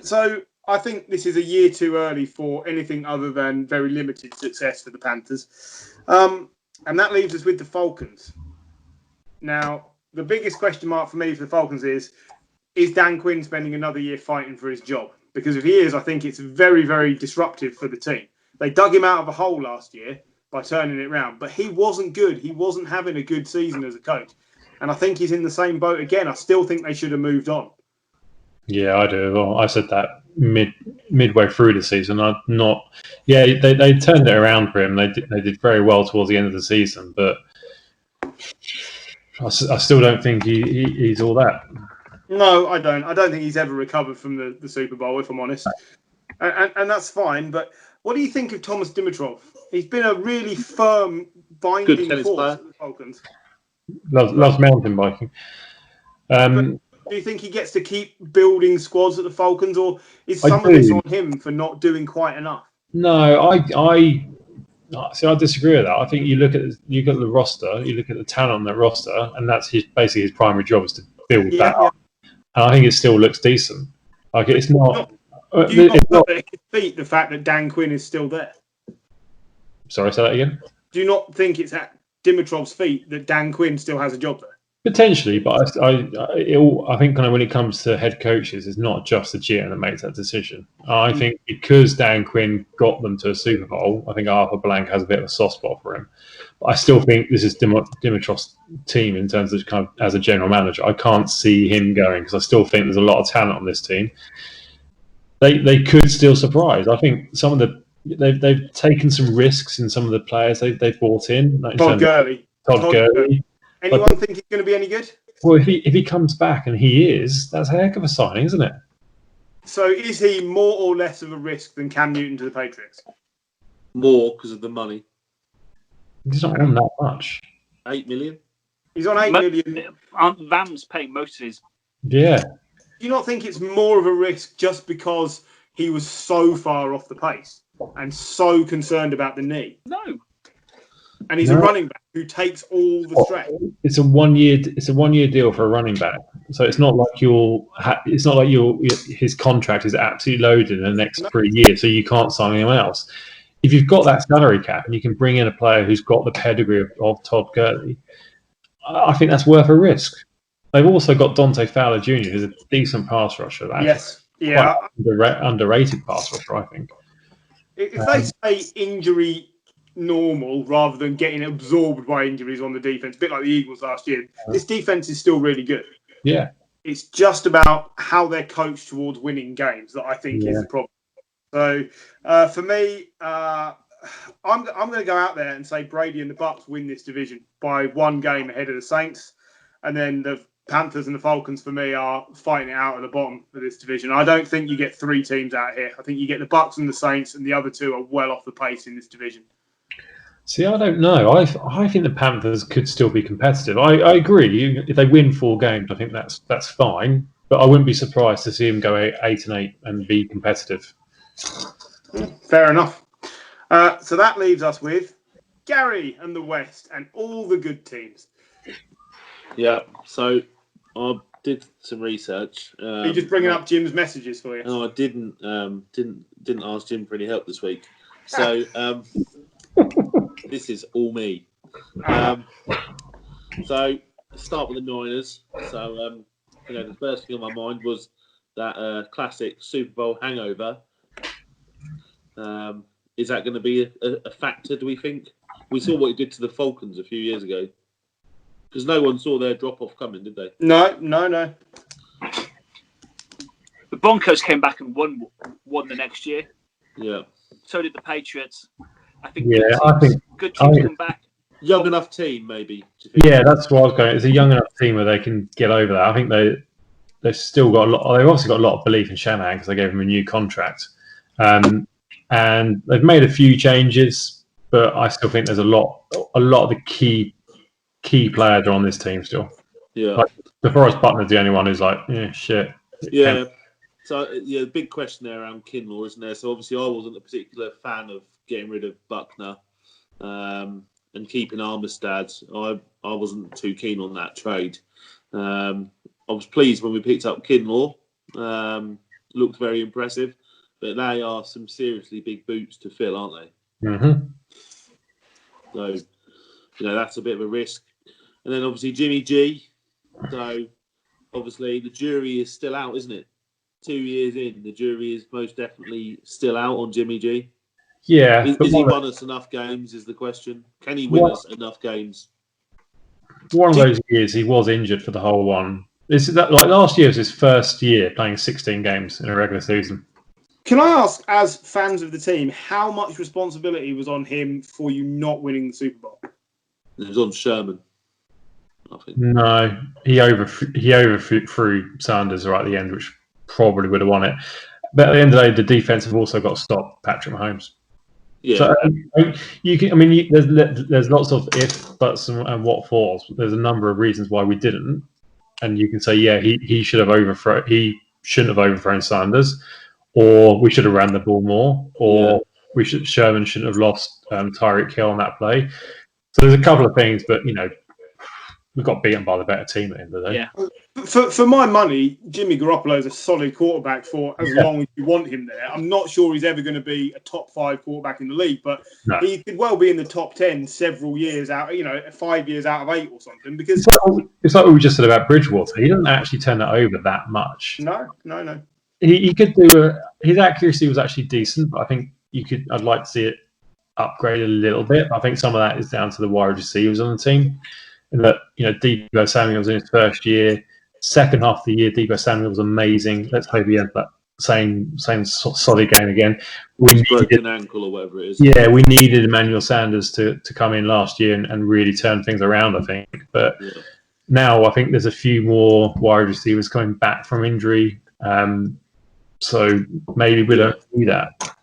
So I think this is a year too early for anything other than very limited success for the Panthers. And that leaves us with the Falcons. Now, the biggest question mark for me for the Falcons is Dan Quinn spending another year fighting for his job? Because if he is, I think it's very, very disruptive for the team. They dug him out of a hole last year by turning it around, but he wasn't good. He wasn't having a good season as a coach. And I think he's in the same boat again. I still think they should have moved on. Yeah, I do. Well, I said that midway through the season. They turned it around for him. They did very well towards the end of the season, but I still don't think he's all that. No, I don't. I don't think he's ever recovered from the Super Bowl, if I'm honest. And that's fine. But what do you think of Thomas Dimitrov? He's been a really firm, binding force at the Falcons. Loves mountain biking. Do you think he gets to keep building squads at the Falcons, or is some of this on him for not doing quite enough? No, I disagree with that. I think you look at the roster, you look at the talent on that roster, and that's basically his primary job is to build that up. And I think it still looks decent. Like it's not. Do you not defeat the fact that Dan Quinn is still there? Sorry, say that again. Do you not think it's at Dimitrov's feet that Dan Quinn still has a job there? Potentially, but I think kind of when it comes to head coaches, it's not just the GM that makes that decision. I think because Dan Quinn got them to a Super Bowl, I think Arthur Blank has a bit of a soft spot for him. But I still think this is Dimitrov's team in terms of kind of as a general manager. I can't see him going because I still think there's a lot of talent on this team. They could still surprise. I think some of they've taken some risks in some of the players they've brought in. Like Todd Gurley. Anyone think he's going to be any good? Well, if he comes back and he is, that's a heck of a signing, isn't it? So is he more or less of a risk than Cam Newton to the Patriots? More because of the money. He's not on that much. 8 million? He's on 8 million. Aren't Vams paying most of his? Yeah. Do you not think it's more of a risk just because he was so far off the pace and so concerned about the knee? No. And he's a running back who takes all the stress. It's a 1 year. It's a 1 year deal for a running back. So it's not like his contract is absolutely loaded in the next 3 years, so you can't sign anyone else. If you've got that salary cap and you can bring in a player who's got the pedigree of Todd Gurley, I think that's worth a risk. They've also got Dante Fowler Jr., who's a decent pass rusher. Yes, yeah, underrated pass rusher, I think. If they say injury normal rather than getting absorbed by injuries on the defense, a bit like the Eagles last year, this defense is still really good. Yeah, it's just about how they're coached towards winning games that I think is the problem. So for me, I'm going to go out there and say Brady and the Bucs win this division by 1 game ahead of the Saints, and then the Panthers and the Falcons for me are fighting it out at the bottom of this division. I don't think you get 3 teams out here. I think you get the Bucs and the Saints, and the other 2 are well off the pace in this division. See, I don't know. I think the Panthers could still be competitive. I agree. If they win 4 games, I think that's fine. But I wouldn't be surprised to see them go 8-8 and be competitive. Fair enough. So that leaves us with Gary and the West and all the good teams. Yeah. So I did some research. Are you just bringing up Jim's messages for you? No, I didn't. Didn't ask Jim for any help this week. So this is all me. So start with the Niners. So the first thing on my mind was that classic Super Bowl hangover. Is that going to be a factor, do we think? We saw what he did to the Falcons a few years ago. Because no one saw their drop-off coming, did they? No. The Broncos came back and won the next year. Yeah. So did the Patriots. I think good teams come back. Young enough team, maybe. Yeah, that's what I was going. It's a young enough team where they can get over that. I think they've still got a lot. They've obviously got a lot of belief in Shanahan because they gave him a new contract, and they've made a few changes, but I still think there's a lot of the key players are on this team still. Yeah, like DeForest Buckner's the only one who's like, shit. Yeah. So yeah, big question there around Kinlaw, isn't there? So obviously, I wasn't a particular fan of getting rid of Buckner and keeping Armstead. I wasn't too keen on that trade. I was pleased when we picked up Kinlaw. Looked very impressive, but they are some seriously big boots to fill, aren't they? Mm-hmm. So that's a bit of a risk. And then obviously Jimmy G. So obviously the jury is still out, isn't it? 2 years in, the jury is most definitely still out on Jimmy G. Yeah. Is he won us enough games is the question. Can he win us enough games? One of those years he was injured for the whole one. Last year was his first year playing 16 games in a regular season. Can I ask, as fans of the team, how much responsibility was on him for you not winning the Super Bowl? It was on Sherman, I think. No, he overthrew Sanders right at the end, which probably would have won it. But at the end of the day, the defense have also got to stop Patrick Mahomes. Yeah. So there's lots of ifs, buts, and what fors. There's a number of reasons why we didn't, and you can say, yeah, he should have overthrown. He shouldn't have overthrown Sanders, or we should have ran the ball more, or Sherman shouldn't have lost Tyreek Hill on that play. So there's a couple of things, but we got beaten by the better team at the end of the day. Yeah. For my money, Jimmy Garoppolo is a solid quarterback for as long as you want him there. I'm not sure he's ever going to be a top 5 quarterback in the league, but he could well be in the top 10 several years out, 5 years out of 8 or something. Because it's like what we just said about Bridgewater. He doesn't actually turn it over that much. No. He could do his accuracy was actually decent, but I think I'd like to see it upgraded a little bit. I think some of that is down to the wide receivers on the team. And that, Deebo Samuel's in his first year. Second half of the year, Deebo Samuel was amazing. Let's hope he ends that same solid game again. We broken an ankle or whatever it is. Yeah, we needed Emmanuel Sanders to come in last year and really turn things around, I think. But now I think there's a few more wide receivers coming back from injury. So maybe we don't see that.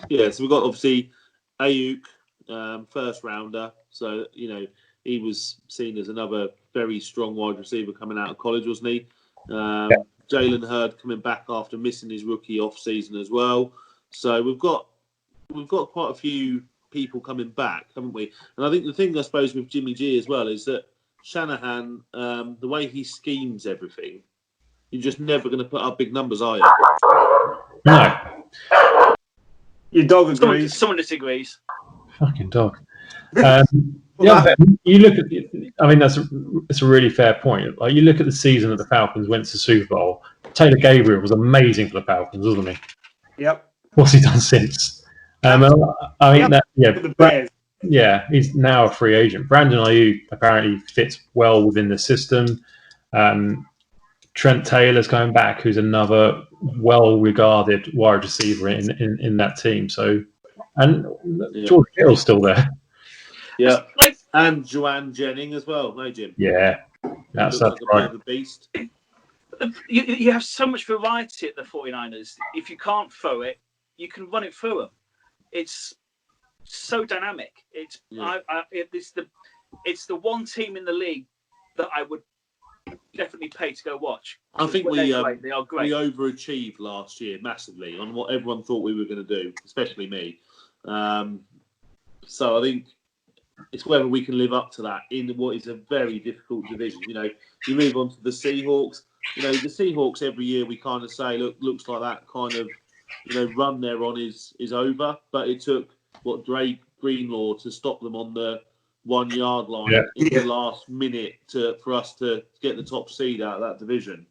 Yeah, so we've got obviously Ayuk, first rounder. So, he was seen as another very strong wide receiver coming out of college, wasn't he? Jalen Hurd coming back after missing his rookie off season as well. So we've got quite a few people coming back, haven't we? And I think the thing, I suppose, with Jimmy G as well is that Shanahan, the way he schemes everything, you're just never going to put up big numbers, are you? No. Your dog agrees. Someone disagrees. Fucking dog. You look at. I mean, it's a really fair point. Like, you look at the season that the Falcons went to the Super Bowl. Taylor Gabriel was amazing for the Falcons, wasn't he? Yep. What's he done since? The Bears. Yeah, he's now a free agent. Brandon Ayuk apparently fits well within the system. Trent Taylor's coming back, who's another well-regarded wide receiver in that team. So, and George Kittle's still there. Yeah, and Joanne Jennings as well. No, Jim. Yeah, that's like right. A bit of a beast. You have so much variety at the 49ers. If you can't throw it, you can run it through them. It's so dynamic. It's the one team in the league that I would definitely pay to go watch. I think they are great. We overachieved last year massively on what everyone thought we were going to do, especially me. So I think it's whether we can live up to that in what is a very difficult division. You move on to the Seahawks. The Seahawks every year we kind of say, looks like that kind of run they're on is over. But it took Dre Greenlaw to stop them on the 1 yard line in the last minute for us to get the top seed out of that division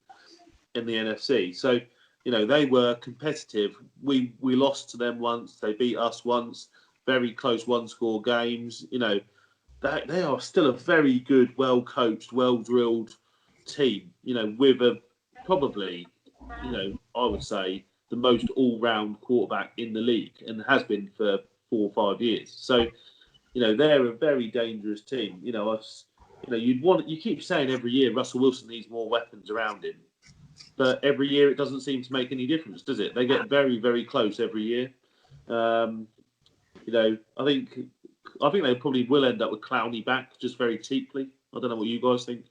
in the NFC. So they were competitive. We lost to them once. They beat us once. Very close one-score games. They are still a very good, well-coached, well-drilled team. With probably, I would say the most all-round quarterback in the league, and has been for 4 or 5 years. So, they're a very dangerous team. You keep saying every year Russell Wilson needs more weapons around him. but every year it doesn't seem to make any difference, does it? They get very, very close every year. I think they probably will end up with Clowney back just very cheaply. I don't know what you guys think.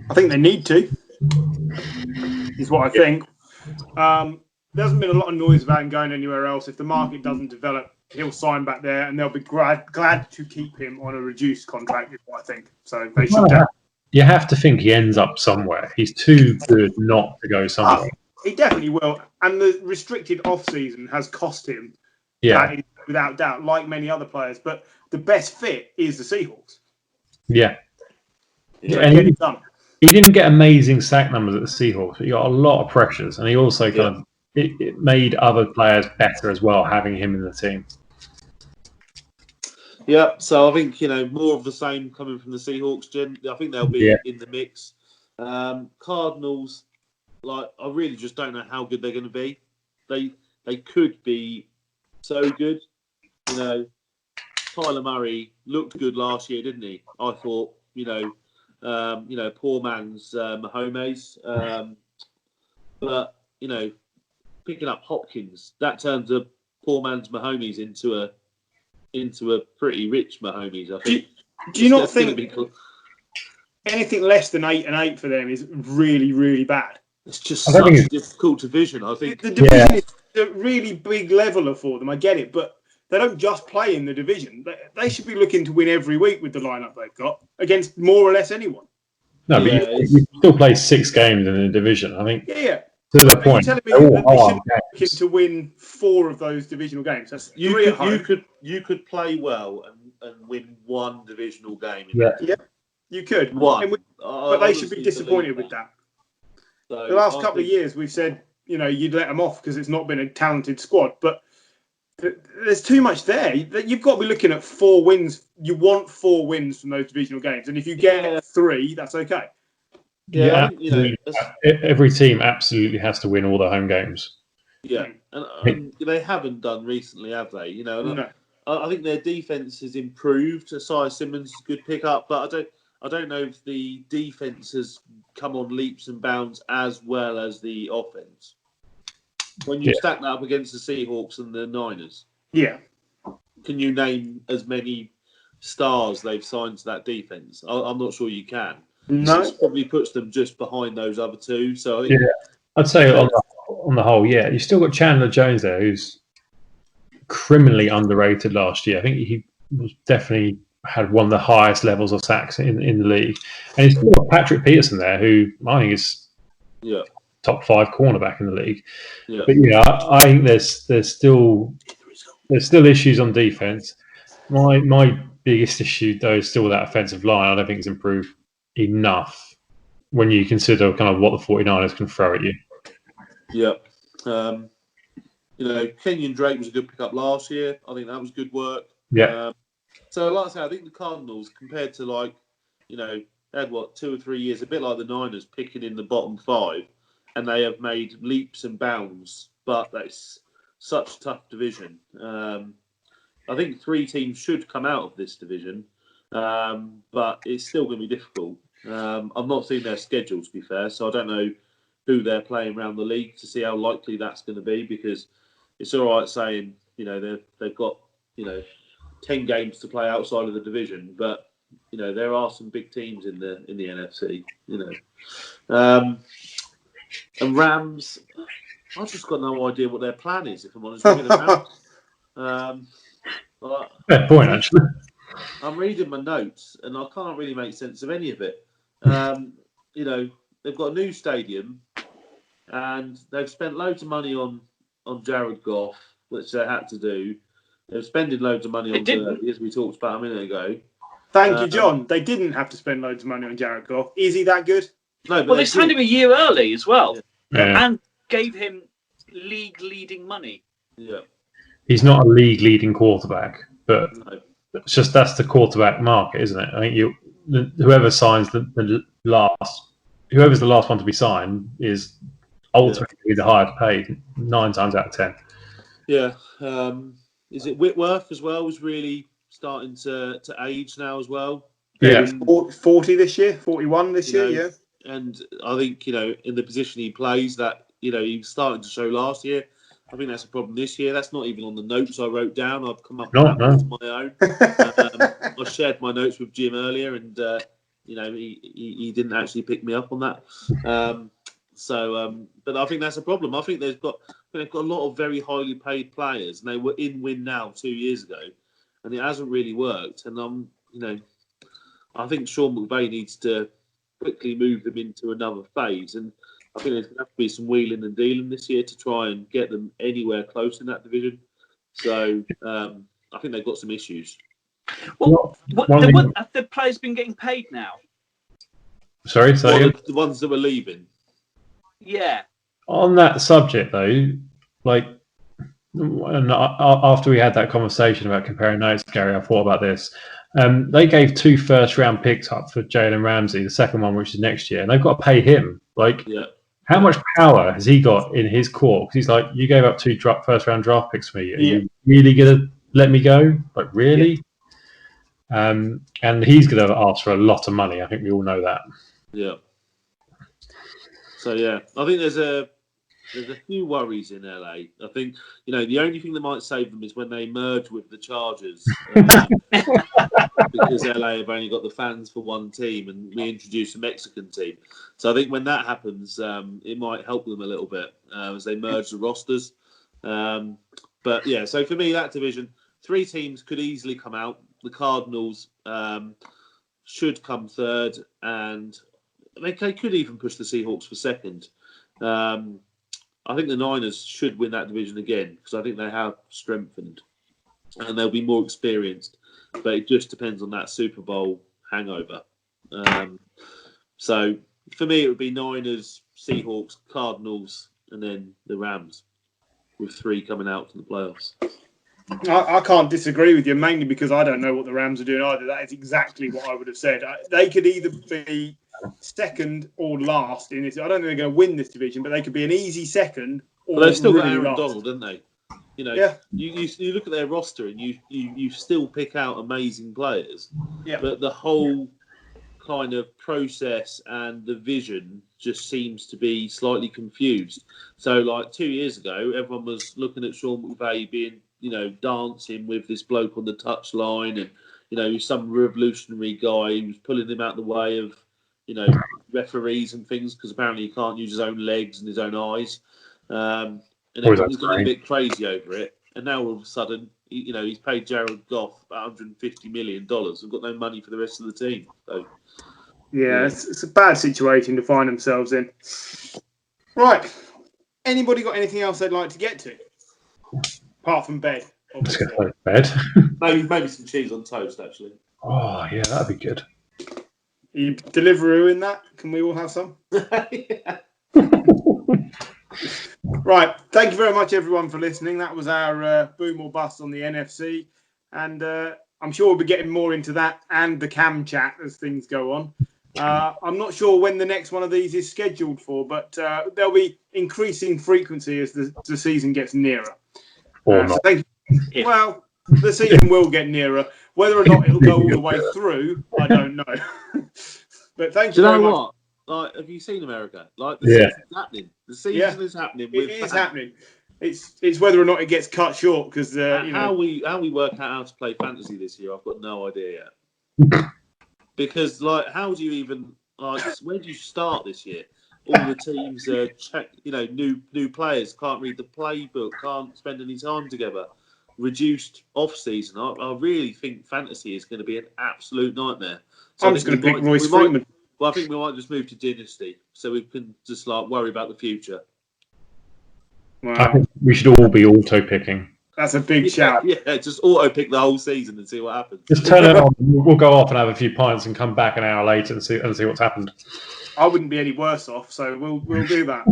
I think they need to. Is what I think. There hasn't been a lot of noise about him going anywhere else. If the market doesn't develop, he'll sign back there, and they'll be glad to keep him on a reduced contract. Is what I think. So they should. You have to think he ends up somewhere. He's too good not to go somewhere. He definitely will. And the restricted off-season has cost him. Yeah. That is, without doubt, like many other players. But the best fit is the Seahawks. Yeah. So And get it done. He didn't get amazing sack numbers at the Seahawks, but he got a lot of pressures. And he also kind of it made other players better as well, having him in the team. Yeah, so I think, more of the same coming from the Seahawks, Jen. I think they'll be in the mix. Cardinals, I really just don't know how good they're going to be. They could be so good. Tyler Murray looked good last year, didn't he? I thought, poor man's Mahomes. But, picking up Hopkins, that turns a poor man's Mahomes into a pretty rich Mahomes, I think. Do you not think anything less than 8-8 for them is really, really bad? It's just such a difficult division, I think. The division is a really big leveler for them, I get it, but they don't just play in the division. They should be looking to win every week with the lineup they've got against more or less anyone. No, but you still play 6 games in the division, I think. Yeah. To the point, you're telling me that they should be looking to win 4 of those divisional games. That's 3 at home. You could play well and win 1 divisional game. Yeah, you could. One. But they should be disappointed with that. So the last couple of years, we've said, you'd let them off because it's not been a talented squad. But there's too much there. You've got to be looking at 4 wins. You want 4 wins from those divisional games. And if you get 3, that's okay. Yeah, every team absolutely has to win all their home games. Yeah, and they haven't done recently, have they? No. I think their defense has improved. Isaiah Simmons is a good pickup, but I don't know if the defense has come on leaps and bounds as well as the offense. When you stack that up against the Seahawks and the Niners, can you name as many stars they've signed to that defense? I'm not sure you can. No, it probably puts them just behind those other 2. So I'd say on the whole, you still got Chandler Jones there, who's criminally underrated last year. I think he was definitely had one of the highest levels of sacks in the league, and he's still got Patrick Peterson there, who I think is top 5 cornerback in the league. Yeah. But I think there's still issues on defense. My biggest issue though is still that offensive line. I don't think it's improved enough when you consider kind of what the 49ers can throw at you. Yeah. Kenyon Drake was a good pickup last year. I think that was good work. Yeah. So, like I say, I think the Cardinals, compared to they had 2 or 3 years, a bit like the Niners, picking in the bottom 5, and they have made leaps and bounds, but that's such a tough division. I think 3 teams should come out of this division, but it's still going to be difficult. I've not seen their schedule, to be fair, so I don't know who they're playing around the league to see how likely that's going to be, because it's all right saying, they've got, 10 games to play outside of the division, but, there are some big teams in the NFC, And Rams, I've just got no idea what their plan is, if I'm honest with you. Fair point, actually. I'm reading my notes and I can't really make sense of any of it. They've got a new stadium and they've spent loads of money on Jared Goff, which they had to do. They're spending loads of money on Brady, as we talked about a minute ago. Thank you, John. They didn't have to spend loads of money on Jared Goff. Is he that good? No, they signed him a year early as well, and gave him league-leading money. Yeah, he's not a league-leading quarterback, but it's just that's the quarterback market, isn't it? I think whoever signs whoever's the last one to be signed is ultimately the highest paid 9 times out of 10. Yeah. Is it Whitworth as well? Was really starting to age now as well. Yeah, 40 this year, 41 this year. and I think in the position he plays, that he was starting to show last year. I think that's a problem this year. That's not even on the notes I wrote down. I've come up with that on my own. I shared my notes with Jim earlier, and he didn't actually pick me up on that. But I think that's a problem. I think they've got a lot of very highly paid players, and they were in Win Now 2 years ago, and it hasn't really worked. And I think Sean McVay needs to quickly move them into another phase. And I think there's going to have to be some wheeling and dealing this year to try and get them anywhere close in that division. So I think they've got some issues. Well, have the players been getting paid now? Sorry, the ones that were leaving. Yeah. On that subject, though, after we had that conversation about comparing notes, Gary, I thought about this. They gave 2 first-round picks up for Jalen Ramsey, the second one, which is next year, and they've got to pay him. How much power has he got in his court? Because he's like, you gave up 2 first-round draft picks for me. Are you really going to let me go? Really? Yeah. And he's going to ask for a lot of money. I think we all know that. Yeah. So, I think there's a few worries in LA. I think, the only thing that might save them is when they merge with the Chargers. Because LA have only got the fans for one team and we introduce a Mexican team. So I think when that happens, it might help them a little bit as they merge the rosters. So for me, that division, 3 teams could easily come out. The Cardinals should come third, and they could even push the Seahawks for second. I think the Niners should win that division again because I think they have strengthened and they'll be more experienced. But it just depends on that Super Bowl hangover. So for me, it would be Niners, Seahawks, Cardinals, and then the Rams, with 3 coming out to the playoffs. I can't disagree with you, mainly because I don't know what the Rams are doing either. That is exactly what I would have said. They could either be second or last in this. I don't think they're going to win this division, but they could be an easy second. Or they've still really got Aaron last. Donald, haven't they? You look at their roster and you still pick out amazing players. Yeah. But the whole kind of process and the vision just seems to be slightly confused. So 2 years ago, everyone was looking at Sean McVay being, dancing with this bloke on the touchline and, some revolutionary guy who was pulling him out the way of, referees and things because apparently he can't use his own legs and his own eyes. And everyone's got a bit crazy over it. And now all of a sudden, he's paid Jared Goff $150 million and got no money for the rest of the team. So, it's a bad situation to find themselves in. Right. Anybody got anything else they'd like to get to? Apart from bed. Let's go to bed. maybe some cheese on toast, actually. Oh, yeah, that'd be good. You Deliveroo in that? Can we all have some? Right. Thank you very much, everyone, for listening. That was our boom or bust on the NFC. And I'm sure we'll be getting more into that and the cam chat as things go on. I'm not sure when the next one of these is scheduled for, but there'll be increasing frequency as the season gets nearer. Or not. So thank you. Well, the season will get nearer. Whether or not it'll go all the way through, I don't know. But thank you very much. What? Have you seen America? The season's happening. The season is happening. It is happening. It's whether or not it gets cut short because how we work out how to play fantasy this year, I've got no idea yet. Because how do you even where do you start this year? All the teams are new players can't read the playbook, can't spend any time together. Reduced off season. I really think fantasy is going to be an absolute nightmare. So I'm just going to pick Royce Freeman. Well, I think we might just move to Dynasty so we can just worry about the future. Wow. I think we should all be auto-picking. That's a big shout. Yeah, just auto-pick the whole season and see what happens. Just turn it on. We'll go off and have a few pints and come back an hour later and see what's happened. I wouldn't be any worse off, so we'll do that.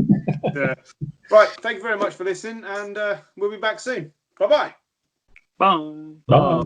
Right, thank you very much for listening, and we'll be back soon. Bye-bye. Bye. Bye.